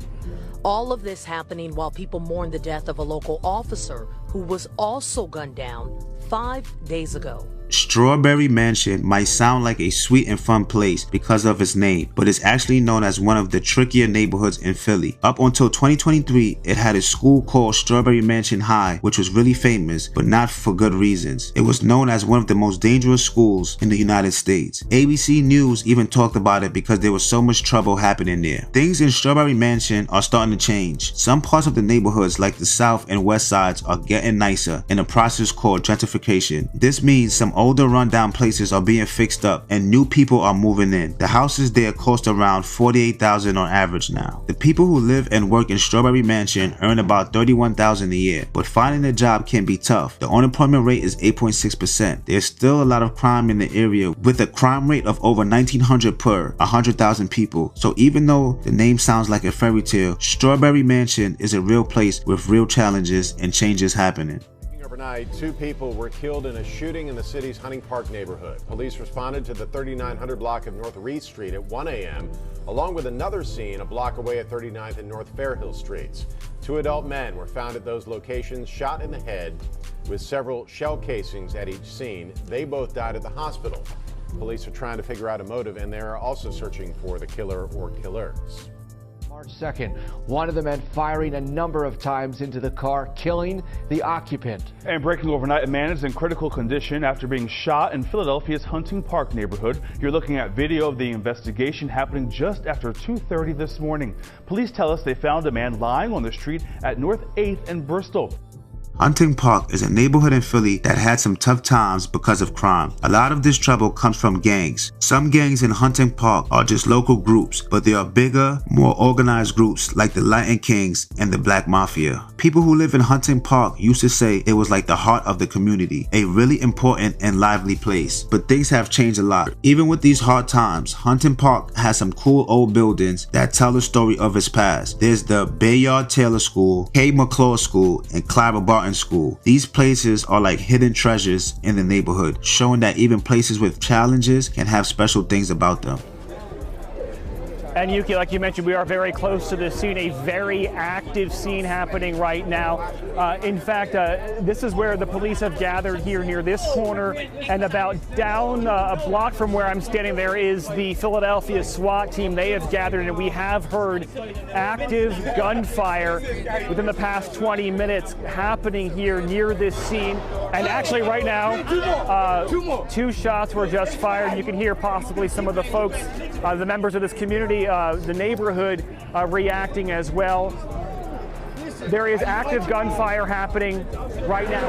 All of this happening while people mourn the death of a local officer who was also gunned down 5 days ago. Strawberry Mansion might sound like a sweet and fun place because of its name, but it's actually known as one of the trickier neighborhoods in Philly. Up until 2023, it had a school called Strawberry Mansion High, which was really famous, but not for good reasons. It was known as one of the most dangerous schools in the United States. ABC News even talked about it because there was so much trouble happening there. Things in Strawberry Mansion are starting to change. Some parts of the neighborhoods like the south and west sides are getting nicer in a process called gentrification. This means some older rundown places are being fixed up and new people are moving in. The houses there cost around $48,000 on average now. The people who live and work in Strawberry Mansion earn about $31,000 a year, but finding a job can be tough. The unemployment rate is 8.6%. There's still a lot of crime in the area with a crime rate of over 1,900 per 100,000 people. So even though the name sounds like a fairy tale, Strawberry Mansion is a real place with real challenges and changes happening. Overnight, 2 people were killed in a shooting in the city's Hunting Park neighborhood. Police responded to the 3900 block of North Reed Street at 1 a.m., along with another scene a block away at 39th and North Fairhill Streets. 2 adult men were found at those locations, shot in the head with several shell casings at each scene. They both died at the hospital. Police are trying to figure out a motive, and they're also searching for the killer or killers. March 2nd, one of the men firing a number of times into the car, killing the occupant. And breaking overnight, a man is in critical condition after being shot in Philadelphia's Hunting Park neighborhood. You're looking at video of the investigation happening just after 2:30 this morning. Police tell us they found a man lying on the street at North 8th and Bristol. Hunting Park is a neighborhood in Philly that had some tough times because of crime. A lot of this trouble comes from gangs. Some gangs in Hunting Park are just local groups, but there are bigger, more organized groups like the Latin Kings and the Black Mafia. People who live in Hunting Park used to say it was like the heart of the community, a really important and lively place. But things have changed a lot. Even with these hard times, Hunting Park has some cool old buildings that tell the story of its past. There's the Bayard Taylor School, K. McClure School, and Clara Barton School. These places are like hidden treasures in the neighborhood, showing that even places with challenges can have special things about them. And Yuki, like you mentioned, we are very close to this scene, a very active scene happening right now. In fact, this is where the police have gathered here near this corner, and about down a block from where I'm standing there is the Philadelphia SWAT team. They have gathered, and we have heard active gunfire within the past 20 minutes happening here near this scene. And actually right now, 2 shots were just fired. You can hear possibly some of the folks, the members of this community, the neighborhood reacting as well. There is active gunfire happening right now.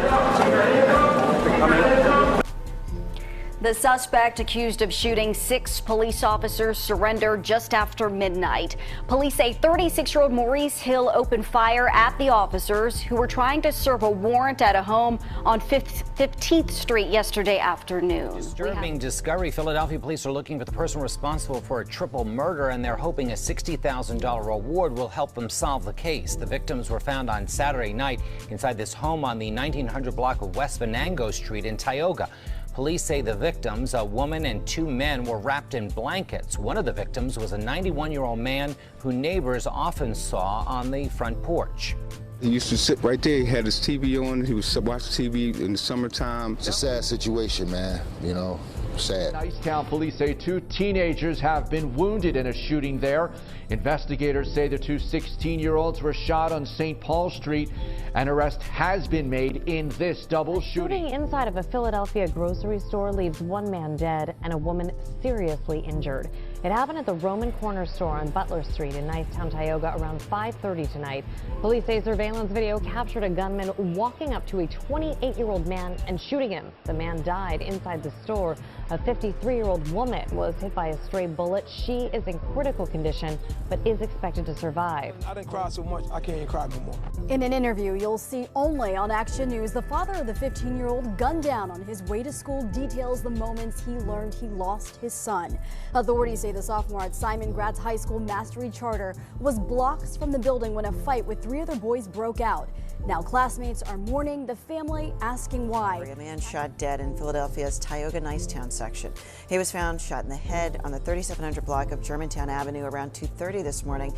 The suspect accused of shooting 6 police officers surrendered just after midnight. Police say 36-year-old Maurice Hill opened fire at the officers who were trying to serve a warrant at a home on 15th Street yesterday afternoon. Disturbing discovery. Philadelphia police are looking for the person responsible for a triple murder, and they're hoping a $60,000 reward will help them solve the case. The victims were found on Saturday night inside this home on the 1900 block of West Venango Street in Tioga. Police say the victims, a woman and 2 men, were wrapped in blankets. One of the victims was a 91-year-old man who neighbors often saw on the front porch. He used to sit right there. He had his TV on. He would watch TV in the summertime. It's a sad situation, man. You know, sad. Nicetown police say 2 teenagers have been wounded in a shooting there. Investigators say the 2 16-year-olds were shot on St. Paul Street. An arrest has been made in this double shooting. Inside of a Philadelphia grocery store leaves 1 man dead and a woman seriously injured. It happened at the Roman Corner store on Butler Street in Nicetown, Tioga around 5:30 tonight. Police say surveillance video captured a gunman walking up to a 28-year-old man and shooting him. The man died inside the store. A 53-year-old woman was hit by a stray bullet. She is in critical condition, but is expected to survive. I didn't cry so much, I can't even cry no more. In an interview you'll see only on Action News, the father of the 15-year-old gunned down on his way to school details the moments he learned he lost his son. Authorities say the sophomore at Simon Gratz High School Mastery Charter was blocks from the building when a fight with 3 other boys broke out. Now classmates are mourning, the family asking why. A man shot dead in Philadelphia's Tioga Nicetown section. He was found shot in the head on the 3700 block of Germantown Avenue around 2:30 this morning.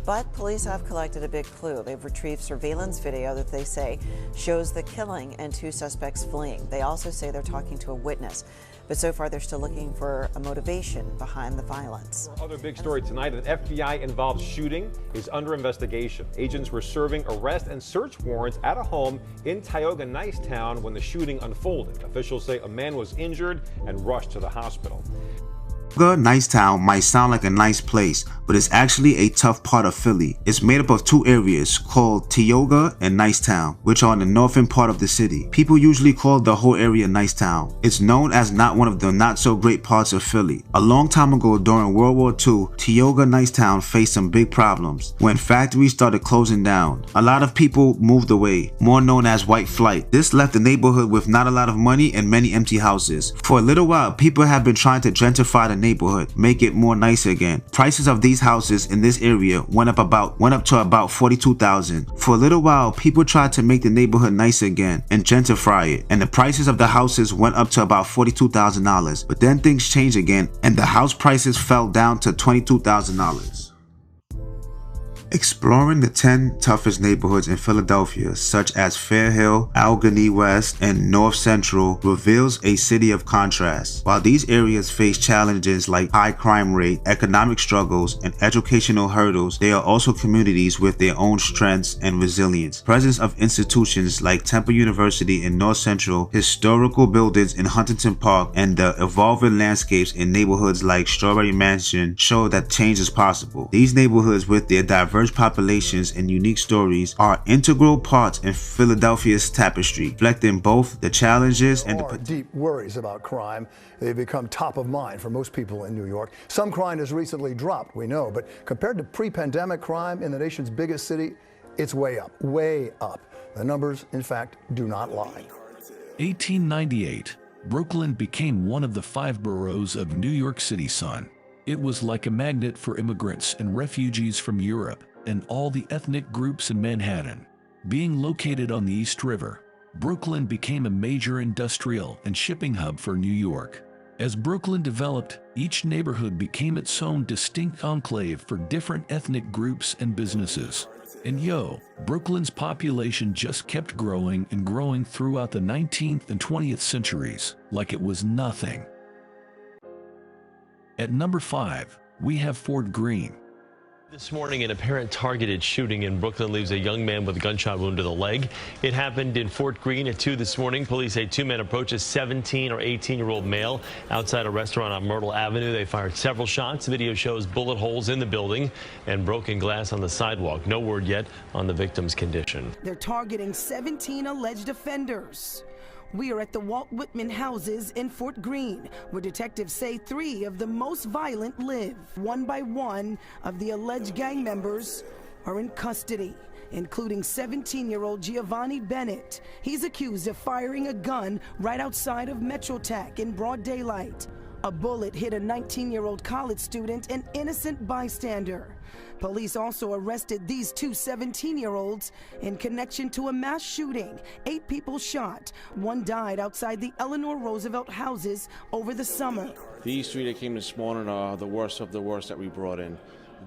But police have collected a big clue. They've retrieved surveillance video that they say shows the killing and 2 suspects fleeing. They also say they're talking to a witness. But so far, they're still looking for a motivation behind the violence. Other big story tonight, an FBI-involved shooting is under investigation. Agents were serving arrest and search warrants at a home in Tioga Nicetown when the shooting unfolded. Officials say a man was injured and rushed to the hospital. Nicetown might sound like a nice place, but it's actually a tough part of Philly. It's made up of 2 areas called Tioga and Nicetown, which are in the northern part of the city. People usually call the whole area Nicetown. It's known as not one of the not so great parts of Philly. A long time ago during World War II, Tioga Nicetown faced some big problems when factories started closing down. A lot of people moved away, more known as white flight. This left the neighborhood with not a lot of money and many empty houses. For a little while, people have been trying to gentrify the neighborhood, make it more nice again. Prices of these houses in this area went up to about $42,000. For a little while, people tried to make the neighborhood nice again and gentrify it, and the prices of the houses went up to about $42,000. But then things changed again, and the house prices fell down to $22,000. Exploring the 10 toughest neighborhoods in Philadelphia, such as Fair Hill, Allegheny West, and North Central, reveals a city of contrasts. While these areas face challenges like high crime rate, economic struggles, and educational hurdles, they are also communities with their own strengths and resilience. Presence of institutions like Temple University in North Central, historical buildings in Huntington Park, and the evolving landscapes in neighborhoods like Strawberry Mansion show that change is possible. These neighborhoods, with their diverse populations and unique stories, are integral parts in Philadelphia's tapestry, reflecting both the challenges and the deep worries about crime. They've become top of mind for most people in New York. Some crime has recently dropped, we know, but compared to pre-pandemic crime in the nation's biggest city, it's way up, way up. The numbers, in fact, do not lie. 1898, Brooklyn became one of the 5 boroughs of New York City, son. It was like a magnet for immigrants and refugees from Europe and all the ethnic groups in Manhattan. Being located on the East River, Brooklyn became a major industrial and shipping hub for New York. As Brooklyn developed, each neighborhood became its own distinct enclave for different ethnic groups and businesses. And Brooklyn's population just kept growing and growing throughout the 19th and 20th centuries, like it was nothing. At number 5, we have Fort Greene. This morning, an apparent targeted shooting in Brooklyn leaves a young man with a gunshot wound to the leg. It happened in Fort Greene at 2 this morning. Police say 2 men approached a 17 or 18-year-old male outside a restaurant on Myrtle Avenue. They fired several shots. Video shows bullet holes in the building and broken glass on the sidewalk. No word yet on the victim's condition. They're targeting 17 alleged offenders. We are at the Walt Whitman houses in Fort Greene, where detectives say 3 of the most violent live. One by one of the alleged gang members are in custody, including 17-year-old Giovanni Bennett. He's accused of firing a gun right outside of MetroTech in broad daylight. A bullet hit a 19-year-old college student, an innocent bystander. Police also arrested these 2 17-year-olds in connection to a mass shooting. 8 people shot. 1 died outside the Eleanor Roosevelt houses over the summer. These 3 that came this morning are the worst of the worst that we brought in.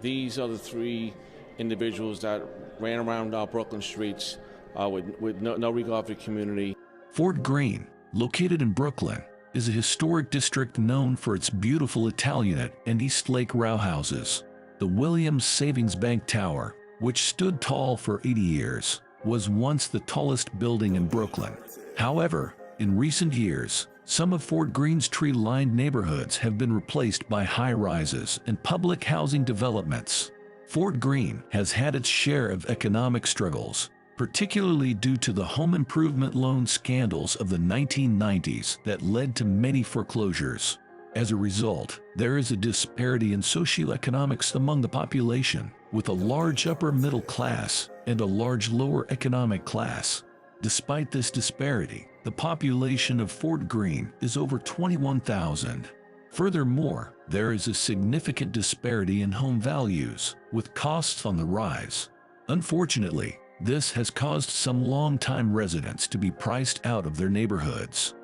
These are the 3 individuals that ran around our Brooklyn streets with no regard for the community. Fort Greene, located in Brooklyn, is a historic district known for its beautiful Italianate and East Lake row houses. The Williams Savings Bank Tower, which stood tall for 80 years, was once the tallest building in Brooklyn. However, in recent years, Some of Fort Green's tree-lined neighborhoods have been replaced by high-rises and public housing developments. Fort Greene has had its share of economic struggles, particularly due to the home improvement loan scandals of the 1990s that led to many foreclosures. As a result, there is a disparity in socioeconomics among the population, with a large upper middle class and a large lower economic class. Despite this disparity, the population of Fort Greene is over 21,000. Furthermore, there is a significant disparity in home values, with costs on the rise. Unfortunately, this has caused some longtime residents to be priced out of their neighborhoods.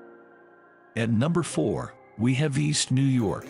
At number 4, we have East New York.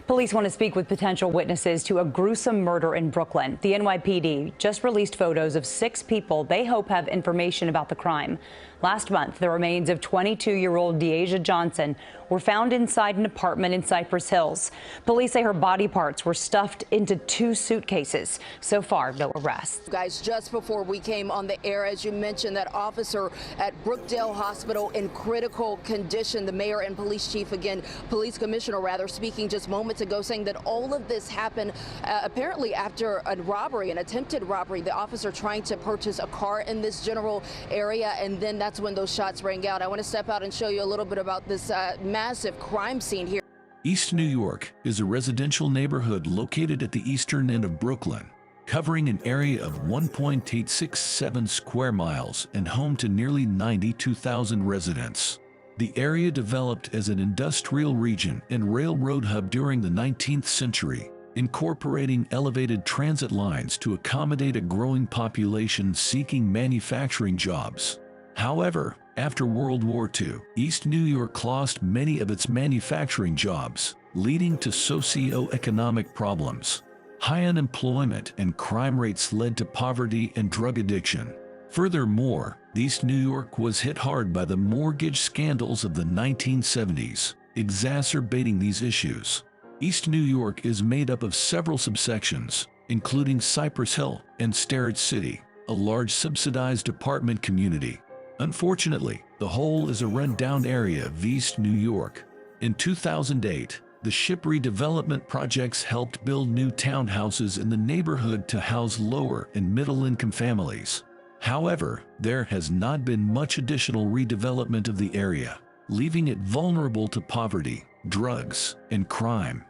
Police want to speak with potential witnesses to a gruesome murder in Brooklyn. The NYPD just released photos of 6 people they hope have information about the crime. Last month, the remains of 22-year-old Deasia Johnson were found inside an apartment in Cypress Hills. Police say her body parts were stuffed into 2 suitcases. So far, no arrests. Guys, just before we came on the air, as you mentioned, that officer at Brookdale Hospital in critical condition. The mayor and police chief, again, police commissioner rather, speaking just moments ago, saying that all of this happened apparently after a robbery, an attempted robbery. The officer trying to purchase a car in this general area, and then that's when those shots rang out. I want to step out and show you a little bit about this massive crime scene here. East New York is a residential neighborhood located at the eastern end of Brooklyn, covering an area of 1.867 square miles and home to nearly 92,000 residents. The area developed as an industrial region and railroad hub during the 19th century, incorporating elevated transit lines to accommodate a growing population seeking manufacturing jobs. However, after World War II, East New York lost many of its manufacturing jobs, leading to socio-economic problems. High unemployment and crime rates led to poverty and drug addiction. Furthermore, East New York was hit hard by the mortgage scandals of the 1970s, exacerbating these issues. East New York is made up of several subsections, including Cypress Hill and Cental City, a large subsidized apartment community. Unfortunately, the whole is a run-down area of East New York. In 2008, the ship redevelopment projects helped build new townhouses in the neighborhood to house lower and middle-income families. However, there has not been much additional redevelopment of the area, leaving it vulnerable to poverty, drugs, and crime.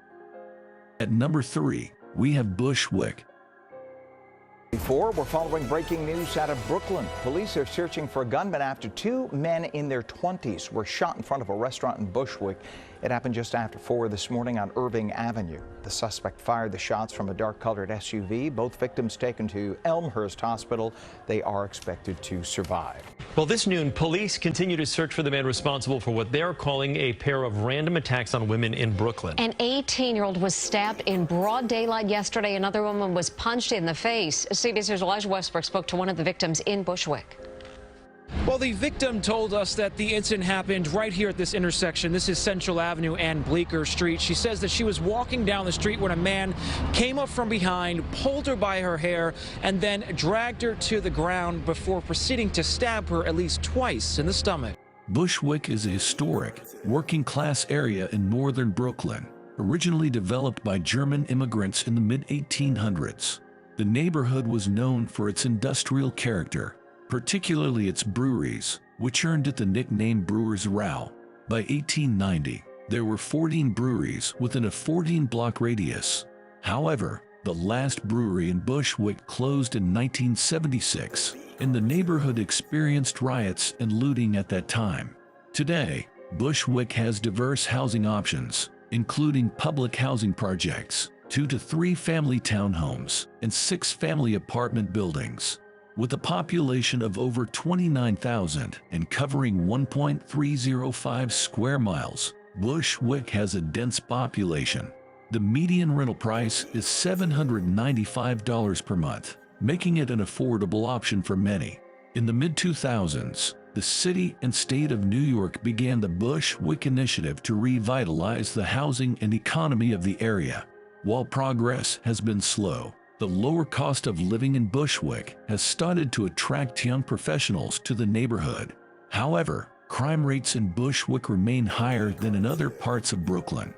At number 3, we have Bushwick. Before, we're following breaking news out of Brooklyn. Police are searching for a gunman after 2 men in their 20s were shot in front of a restaurant in Bushwick. It happened just after 4 this morning on Irving Avenue. The suspect fired the shots from a dark-colored SUV. Both victims taken to Elmhurst Hospital. They are expected to survive. Well, this noon, police continue to search for the man responsible for what they're calling a pair of random attacks on women in Brooklyn. An 18-year-old was stabbed in broad daylight yesterday. Another woman was punched in the face. CBS's Elijah Westbrook spoke to one of the victims in Bushwick. Well, the victim told us that the incident happened right here at this intersection. This is Central Avenue and Bleecker Street. She says that she was walking down the street when a man came up from behind, pulled her by her hair, and then dragged her to the ground before proceeding to stab her at least twice in the stomach. Bushwick is a historic, working-class area in northern Brooklyn, originally developed by German immigrants in the mid-1800s. The neighborhood was known for its industrial character, particularly its breweries, which earned it the nickname Brewers Row. By 1890, there were 14 breweries within a 14-block radius. However, the last brewery in Bushwick closed in 1976, and the neighborhood experienced riots and looting at that time. Today, Bushwick has diverse housing options, including public housing projects, 2 to 3 family townhomes, and 6 family apartment buildings. With a population of over 29,000 and covering 1.305 square miles, Bushwick has a dense population. The median rental price is $795 per month, making it an affordable option for many. In the mid-2000s, the city and state of New York began the Bushwick Initiative to revitalize the housing and economy of the area. While progress has been slow, the lower cost of living in Bushwick has started to attract young professionals to the neighborhood. However, crime rates in Bushwick remain higher than in other parts of Brooklyn.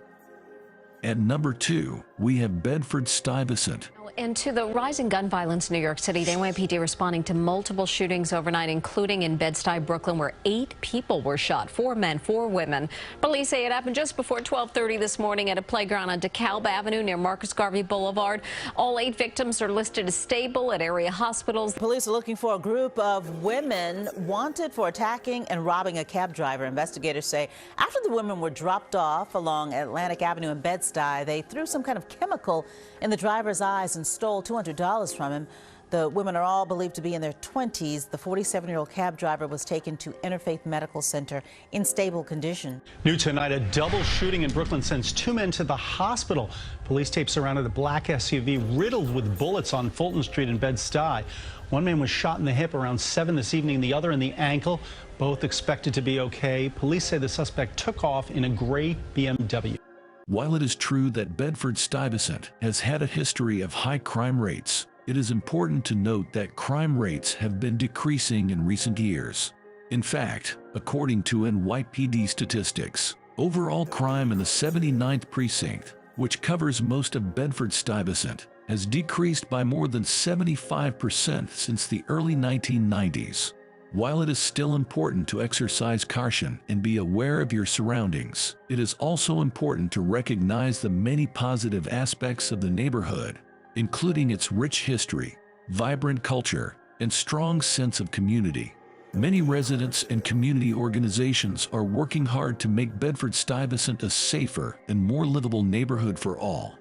At number 2, we have Bedford-Stuyvesant. And to the rising gun violence in New York City, the NYPD responding to multiple shootings overnight, including in Bed-Stuy, Brooklyn, where 8 people were shot, 4 men, 4 women. Police say it happened just before 12:30 this morning at a playground on DeKalb Avenue near Marcus Garvey Boulevard. All 8 victims are listed as stable at area hospitals. Police are looking for a group of women wanted for attacking and robbing a cab driver. Investigators say after the women were dropped off along Atlantic Avenue in Bed-Stuy, they threw some kind of chemical in the driver's eyes and stole $200 from him. The women are all believed to be in their 20s. The 47-year-old cab driver was taken to Interfaith Medical Center in stable condition. New tonight, a double shooting in Brooklyn sends 2 men to the hospital. Police tape surrounded a black SUV riddled with bullets on Fulton Street in Bed-Stuy. One man was shot in the hip around 7 this evening, the other in the ankle. Both expected to be okay. Police say the suspect took off in a gray BMW. While it is true that Bedford-Stuyvesant has had a history of high crime rates, it is important to note that crime rates have been decreasing in recent years. In fact, according to NYPD statistics, overall crime in the 79th precinct, which covers most of Bedford-Stuyvesant, has decreased by more than 75% since the early 1990s. While it is still important to exercise caution and be aware of your surroundings, it is also important to recognize the many positive aspects of the neighborhood, including its rich history, vibrant culture, and strong sense of community. Many residents and community organizations are working hard to make Bedford-Stuyvesant a safer and more livable neighborhood for all.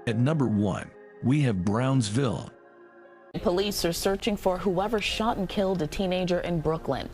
At number 1, we have Brownsville. Police are searching for whoever shot and killed a teenager in Brooklyn.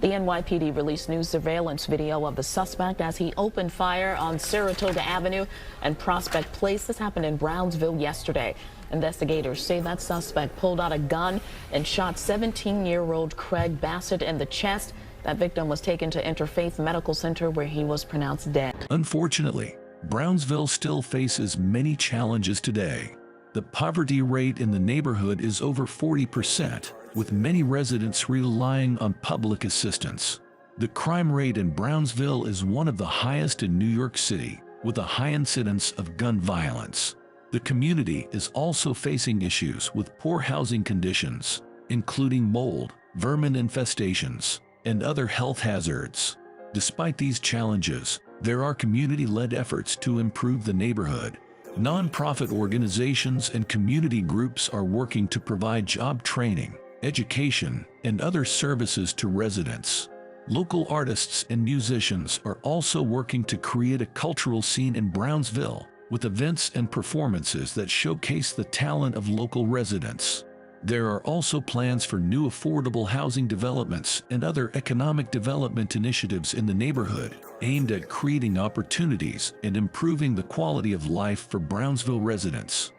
The NYPD released new surveillance video of the suspect as he opened fire on Saratoga Avenue and Prospect Place. This happened in Brownsville yesterday. Investigators say that suspect pulled out a gun and shot 17-year-old Craig Bassett in the chest. That victim was taken to Interfaith Medical Center where he was pronounced dead. Unfortunately, Brownsville still faces many challenges today. The poverty rate in the neighborhood is over 40%, with many residents relying on public assistance. The crime rate in Brownsville is one of the highest in New York City, with a high incidence of gun violence. The community is also facing issues with poor housing conditions, including mold, vermin infestations, and other health hazards. Despite these challenges, there are community-led efforts to improve the neighborhood. Nonprofit organizations and community groups are working to provide job training, education, and other services to residents. Local artists and musicians are also working to create a cultural scene in Brownsville, with events and performances that showcase the talent of local residents. There are also plans for new affordable housing developments and other economic development initiatives in the neighborhood, aimed at creating opportunities and improving the quality of life for Brownsville residents.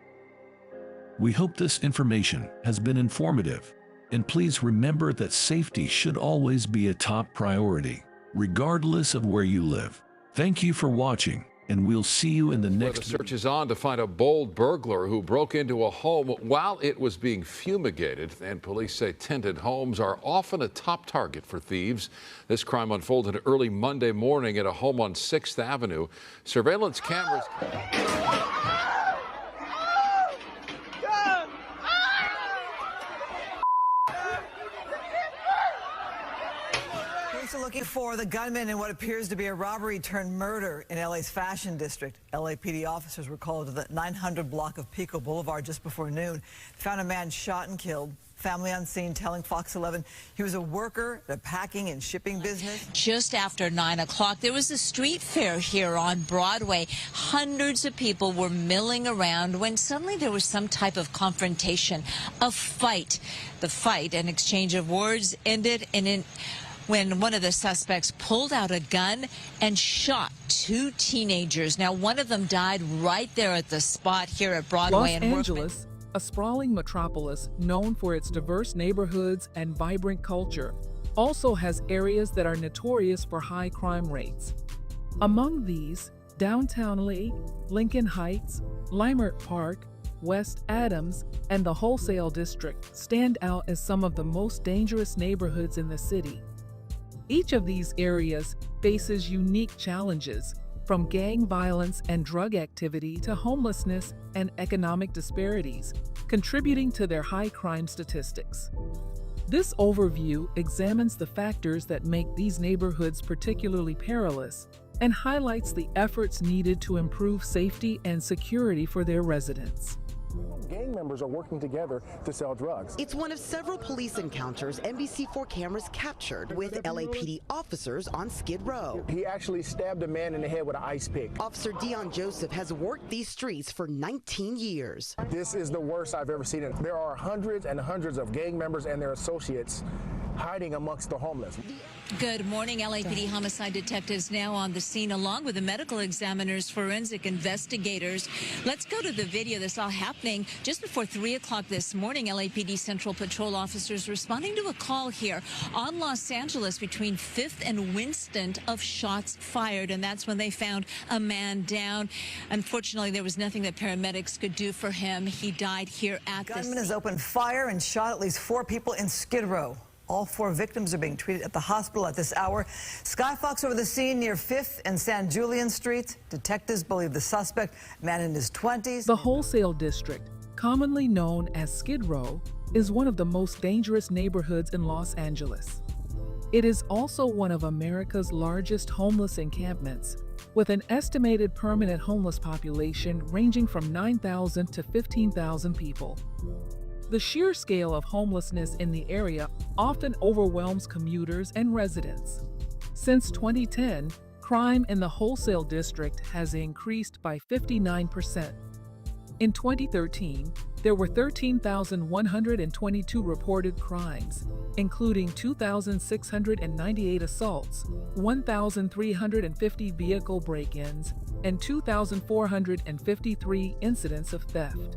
We hope this information has been informative, and please remember that safety should always be a top priority, regardless of where you live. Thank you for watching, and we'll see you in the next video. The search is on to find a bold burglar who broke into a home while it was being fumigated, and police say tented homes are often a top target for thieves. This crime unfolded early Monday morning at a home on 6th Avenue. Surveillance cameras. Police are looking for the gunman in what appears to be a robbery turned murder in LA's Fashion District. LAPD officers were called to the 900 block of Pico Boulevard just before noon. They found a man shot and killed. Family on scene telling Fox 11 he was a worker at a packing and shipping business. Just after 9 o'clock, there was a street fair here on Broadway. Hundreds of people were milling around when suddenly there was some type of confrontation, a fight. The fight, an exchange of words, ended when one of the suspects pulled out a gun and shot 2 teenagers. Now, one of them died right there at the spot here at Broadway. Los Angeles, a sprawling metropolis known for its diverse neighborhoods and vibrant culture, also has areas that are notorious for high crime rates. Among these, downtown LA, Lincoln Heights, Leimert Park, West Adams, and the Wholesale District stand out as some of the most dangerous neighborhoods in the city. Each of these areas faces unique challenges, from gang violence and drug activity to homelessness and economic disparities, contributing to their high crime statistics. This overview examines the factors that make these neighborhoods particularly perilous and highlights the efforts needed to improve safety and security for their residents. Gang members are working together to sell drugs. It's one of several police encounters NBC4 cameras captured with LAPD officers on Skid Row. He actually stabbed a man in the head with an ice pick. Officer Dion Joseph has worked these streets for 19 years. This is the worst I've ever seen it. There are hundreds and hundreds of gang members and their associates hiding amongst the homeless. Good morning. LAPD homicide detectives now on the scene along with the medical examiners, forensic investigators. Let's go to the video. This all happening just before 3 o'clock this morning. LAPD Central Patrol officers responding to a call here on Los Angeles between 5th and Winston of shots fired, and that's when they found a man down. Unfortunately, there was nothing that paramedics could do for him. He died here at the scene. Gunman has opened fire and shot at least 4 people in Skid Row. All 4 victims are being treated at the hospital at this hour. Sky Fox over the scene near 5th and San Julian Street. Detectives believe the suspect, a man in his 20s. The wholesale district, commonly known as Skid Row, is one of the most dangerous neighborhoods in Los Angeles. It is also one of America's largest homeless encampments, with an estimated permanent homeless population ranging from 9,000 to 15,000 people. The sheer scale of homelessness in the area often overwhelms commuters and residents. Since 2010, crime in the wholesale district has increased by 59%. In 2013, there were 13,122 reported crimes, including 2,698 assaults, 1,350 vehicle break-ins, and 2,453 incidents of theft.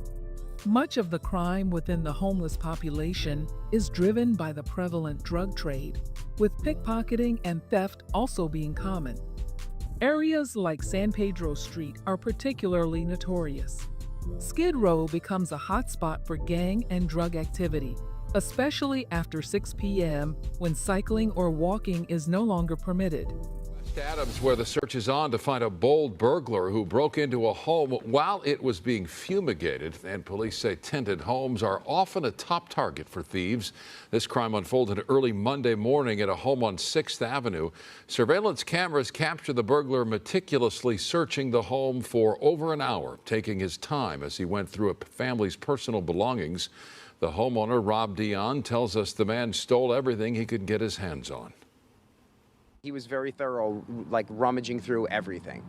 Much of the crime within the homeless population is driven by the prevalent drug trade, with pickpocketing and theft also being common. Areas like San Pedro Street are particularly notorious. Skid Row becomes a hotspot for gang and drug activity, especially after 6 p.m. when cycling or walking is no longer permitted. Adams, where the search is on to find a bold burglar who broke into a home while it was being fumigated, and police say tented homes are often a top target for thieves. This crime unfolded early Monday morning at a home on 6th Avenue. Surveillance cameras capture the burglar meticulously searching the home for over an hour, taking his time as he went through a family's personal belongings. The homeowner, Rob Dion, tells us the man stole everything he could get his hands on. He was very thorough, like rummaging through everything.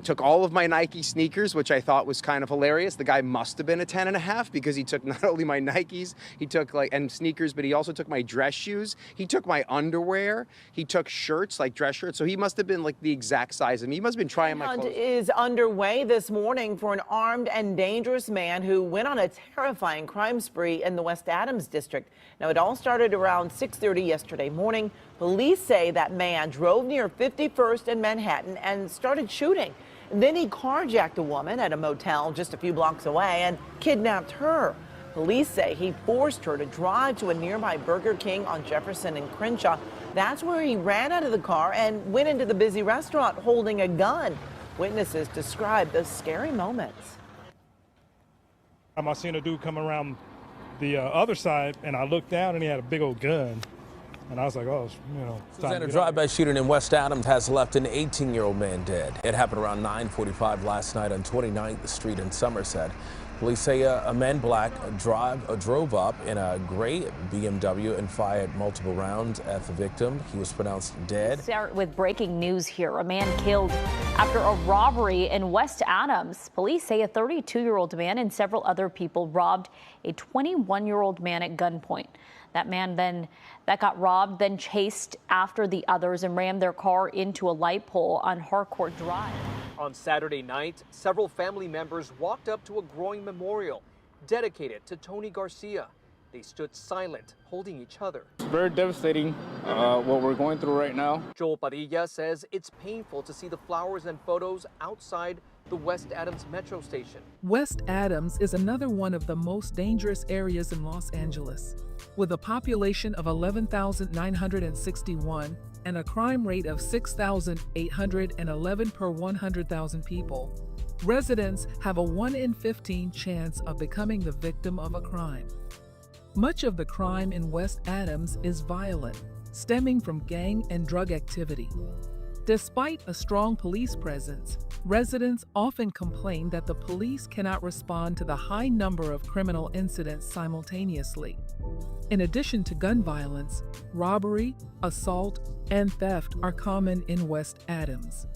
Took all of my Nike sneakers, which I thought was kind of hilarious. The guy must have been a 10.5 because he took not only my Nikes, he took and sneakers, but he also took my dress shoes. He took my underwear. He took shirts, like dress shirts. So he must have been like the exact size of me. He must have been trying my clothes. Hunt is underway this morning for an armed and dangerous man who went on a terrifying crime spree in the West Adams district. Now, it all started around 6:30 yesterday morning. Police say that man drove near 51st and Manhattan and started shooting. Then he carjacked a woman at a motel just a few blocks away and kidnapped her. Police say he forced her to drive to a nearby Burger King on Jefferson and Crenshaw. That's where he ran out of the car and went into the busy restaurant holding a gun. Witnesses describe those scary moments. I seen a dude come around the other side, and I looked down, and he had a big old gun. And I was like, oh, you know. A drive-by shooting in West Adams has left an 18-year-old man dead. It happened around 9:45 last night on 29th Street in Somerset. Police say a man in black drove up in a gray BMW and fired multiple rounds at the victim. He was pronounced dead. Start with breaking news here. A man killed after a robbery in West Adams. Police say a 32-year-old man and several other people robbed a 21-year-old man at gunpoint. That man that got robbed then chased after the others and rammed their car into a light pole on Harcourt Drive. On Saturday night, several family members walked up to a growing memorial dedicated to Tony Garcia. They stood silent, holding each other. It's very devastating what we're going through right now. Joel Padilla says it's painful to see the flowers and photos outside the West Adams Metro Station. West Adams is another one of the most dangerous areas in Los Angeles. With a population of 11,961 and a crime rate of 6,811 per 100,000 people, residents have a 1 in 15 chance of becoming the victim of a crime. Much of the crime in West Adams is violent, stemming from gang and drug activity. Despite a strong police presence, residents often complain that the police cannot respond to the high number of criminal incidents simultaneously. In addition to gun violence, robbery, assault, and theft are common in West Adams.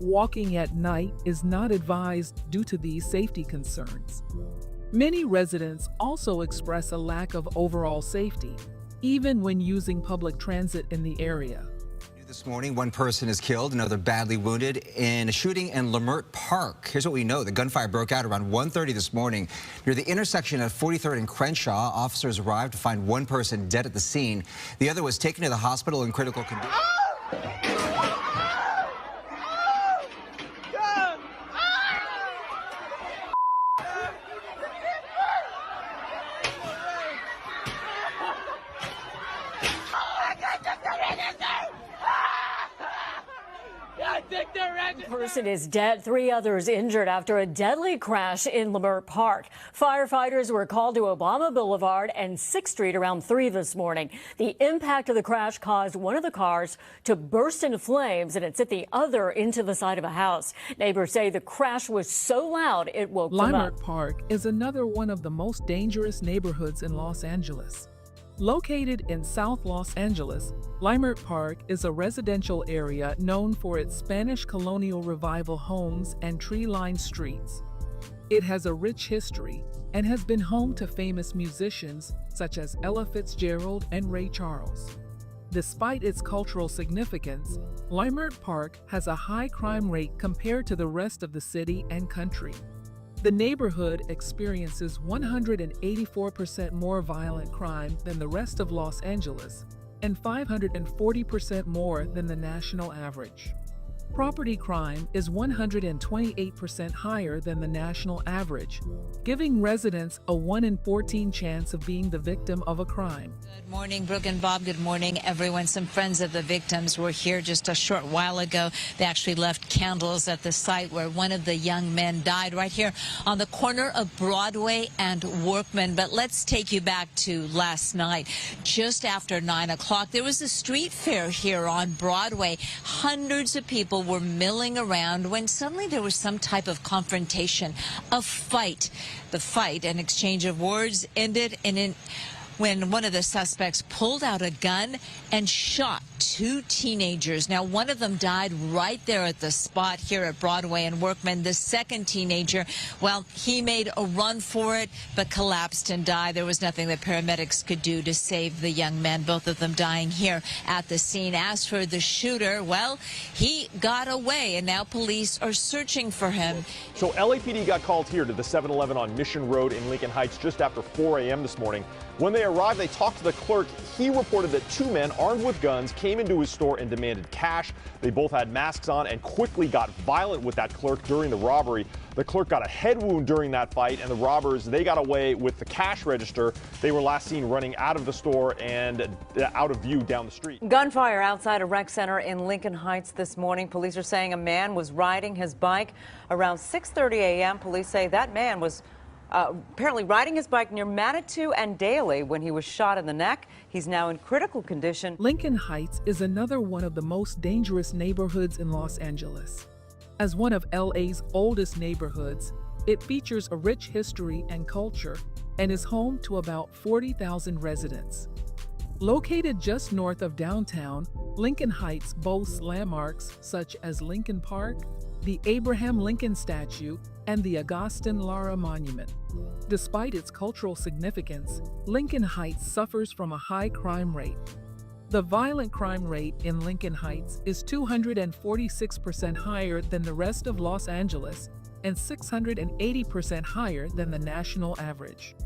Walking at night is not advised due to these safety concerns. Many residents also express a lack of overall safety, even when using public transit in the area. This morning, one person is killed, another badly wounded in a shooting in Leimert Park. Here's what we know. The gunfire broke out around 1:30 this morning near the intersection of 43rd and Crenshaw. Officers arrived to find one person dead at the scene. The other was taken to the hospital in critical condition. One person is dead, 3 others injured after a deadly crash in Leimert Park. Firefighters were called to Obama Boulevard and 6th Street around 3 this morning. The impact of the crash caused one of the cars to burst into flames, and it sent the other into the side of a house. Neighbors say the crash was so loud it woke them up. Leimert Park is another one of the most dangerous neighborhoods in Los Angeles. Located in South Los Angeles, Leimert Park is a residential area known for its Spanish colonial revival homes and tree-lined streets. It has a rich history and has been home to famous musicians such as Ella Fitzgerald and Ray Charles. Despite its cultural significance, Leimert Park has a high crime rate compared to the rest of the city and country. The neighborhood experiences 184% more violent crime than the rest of Los Angeles and 540% more than the national average. Property crime is 128% higher than the national average, giving residents a 1 in 14 chance of being the victim of a crime. Good morning, Brooke and Bob. Good morning, everyone. Some friends of the victims were here just a short while ago. They actually left candles at the site where one of the young men died, right here on the corner of Broadway and Workman. But let's take you back to last night. Just after 9 o'clock, there was a street fair here on Broadway. Hundreds of people were milling around when suddenly there was some type of confrontation, a fight. The fight, an exchange of words, ended when one of the suspects pulled out a gun and shot 2 teenagers. Now, one of them died right there at the spot here at Broadway and Workman. The second teenager, well, he made a run for it, but collapsed and died. There was nothing that paramedics could do to save the young men, both of them dying here at the scene. As for the shooter, well, he got away, and now police are searching for him. So LAPD got called here to the 7-Eleven on Mission Road in Lincoln Heights just after 4 a.m. this morning. When they arrived, they talked to the clerk. He reported that 2 men armed with guns came into his store and demanded cash. They both had masks on and quickly got violent with that clerk during the robbery. The clerk got a head wound during that fight, and the robbers, they got away with the cash register. They were last seen running out of the store and out of view down the street. Gunfire outside a rec center in Lincoln Heights this morning. Police are saying a man was riding his bike around 6:30 a.m. Police say that man was apparently riding his bike near Manitou and Daly when he was shot in the neck. He's now in critical condition. Lincoln Heights is another one of the most dangerous neighborhoods in Los Angeles. As one of LA's oldest neighborhoods, it features a rich history and culture and is home to about 40,000 residents. Located just north of downtown, Lincoln Heights boasts landmarks such as Lincoln Park, the Abraham Lincoln statue, and the Augustin Lara Monument. Despite its cultural significance, Lincoln Heights suffers from a high crime rate. The violent crime rate in Lincoln Heights is 246% higher than the rest of Los Angeles and 680% higher than the national average.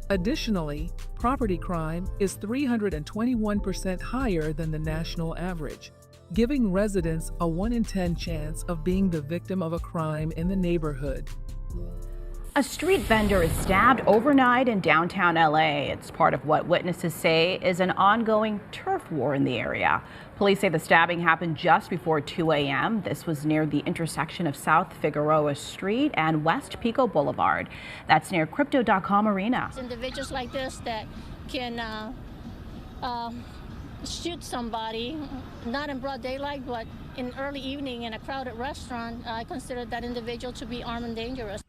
Additionally, property crime is 321% higher than the national average, giving residents a 1 in 10 chance of being the victim of a crime in the neighborhood. A street vendor is stabbed overnight in downtown LA. It's part of what witnesses say is an ongoing turf war in the area. Police say the stabbing happened just before 2 a.m. This was near the intersection of South Figueroa Street and West Pico Boulevard. That's near Crypto.com Arena. Individuals like this that can shoot somebody, not in broad daylight, but in early evening in a crowded restaurant, I consider that individual to be armed and dangerous.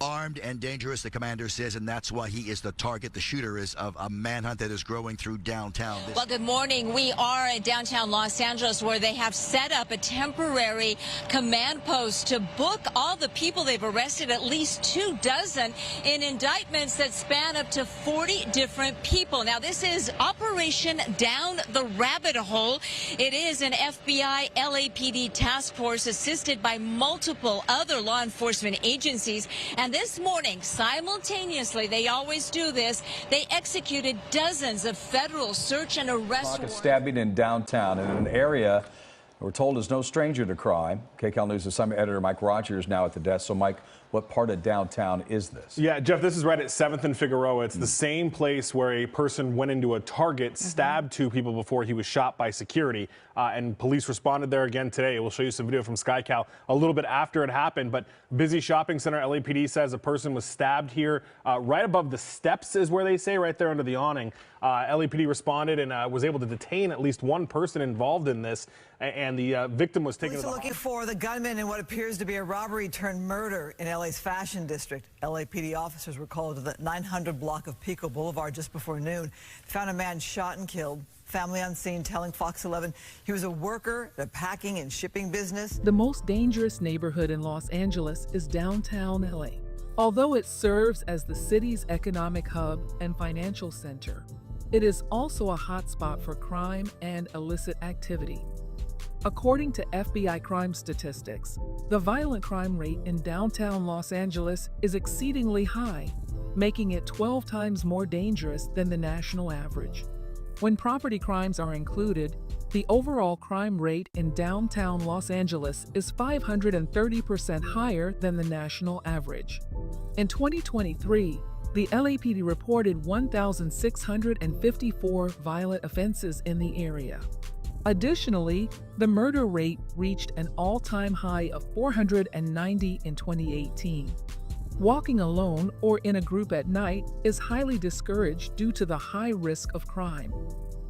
Armed and dangerous, the commander says, and that's why he is the target. The shooter is of a manhunt that is growing through downtown. Well, good morning. We are in downtown Los Angeles, where they have set up a temporary command post to book all the people they've arrested, at least 24 in indictments that span up to 40 different people. Now, this is Operation Down the Rabbit Hole. It is an FBI LAPD task force assisted by multiple other law enforcement agencies. And this morning, simultaneously, they always do this, they executed dozens of federal search and arrest warrants. A stabbing in downtown in an area we're told is no stranger to crime. KCAL News assignment editor Mike Rogers now at the desk. So, Mike, what part of downtown is this? Yeah, Jeff, this is right at 7th and Figueroa. It's the same place where a person went into a Target, stabbed 2 people before he was shot by security. And police responded there again today. We'll show you some video from SkyCal a little bit after it happened. But busy shopping center, LAPD says a person was stabbed here right above the steps is where they say, right there under the awning. LAPD responded and was able to detain at least 1 person involved in this. And the victim was taken to the Police are looking for the gunman in what appears to be a robbery turned murder in LA's Fashion District. LAPD officers were called to the 900 block of Pico Boulevard just before noon. They found a man shot and killed. Family on scene telling Fox 11 he was a worker at a packing and shipping business. The most dangerous neighborhood in Los Angeles is downtown LA. Although it serves as the city's economic hub and financial center, it is also a hotspot for crime and illicit activity. According to FBI crime statistics, the violent crime rate in downtown Los Angeles is exceedingly high, making it 12 times more dangerous than the national average. When property crimes are included, the overall crime rate in downtown Los Angeles is 530% higher than the national average. In 2023, the LAPD reported 1,654 violent offenses in the area. Additionally, the murder rate reached an all-time high of 490 in 2018. Walking alone or in a group at night is highly discouraged due to the high risk of crime.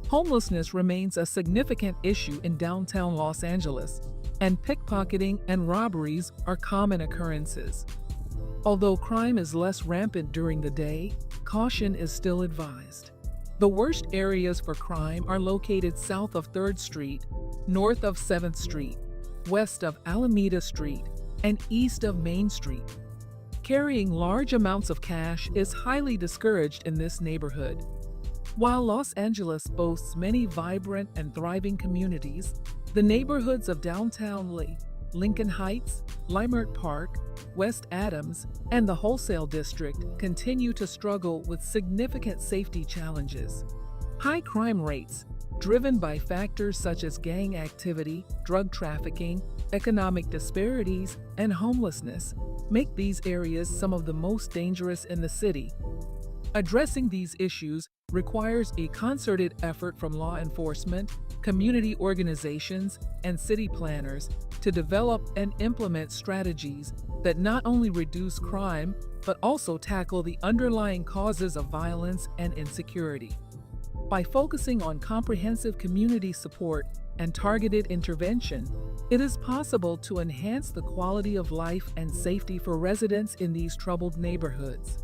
Homelessness remains a significant issue in downtown Los Angeles, and pickpocketing and robberies are common occurrences. Although crime is less rampant during the day, caution is still advised. The worst areas for crime are located south of 3rd Street, north of 7th Street, west of Alameda Street, and east of Main Street. Carrying large amounts of cash is highly discouraged in this neighborhood. While Los Angeles boasts many vibrant and thriving communities, the neighborhoods of downtown Lincoln Heights, Leimert Park, West Adams, and the Wholesale District continue to struggle with significant safety challenges. High crime rates, driven by factors such as gang activity, drug trafficking, economic disparities, and homelessness, make these areas some of the most dangerous in the city. Addressing these issues requires a concerted effort from law enforcement, community organizations, and city planners to develop and implement strategies that not only reduce crime, but also tackle the underlying causes of violence and insecurity. By focusing on comprehensive community support and targeted intervention, it is possible to enhance the quality of life and safety for residents in these troubled neighborhoods.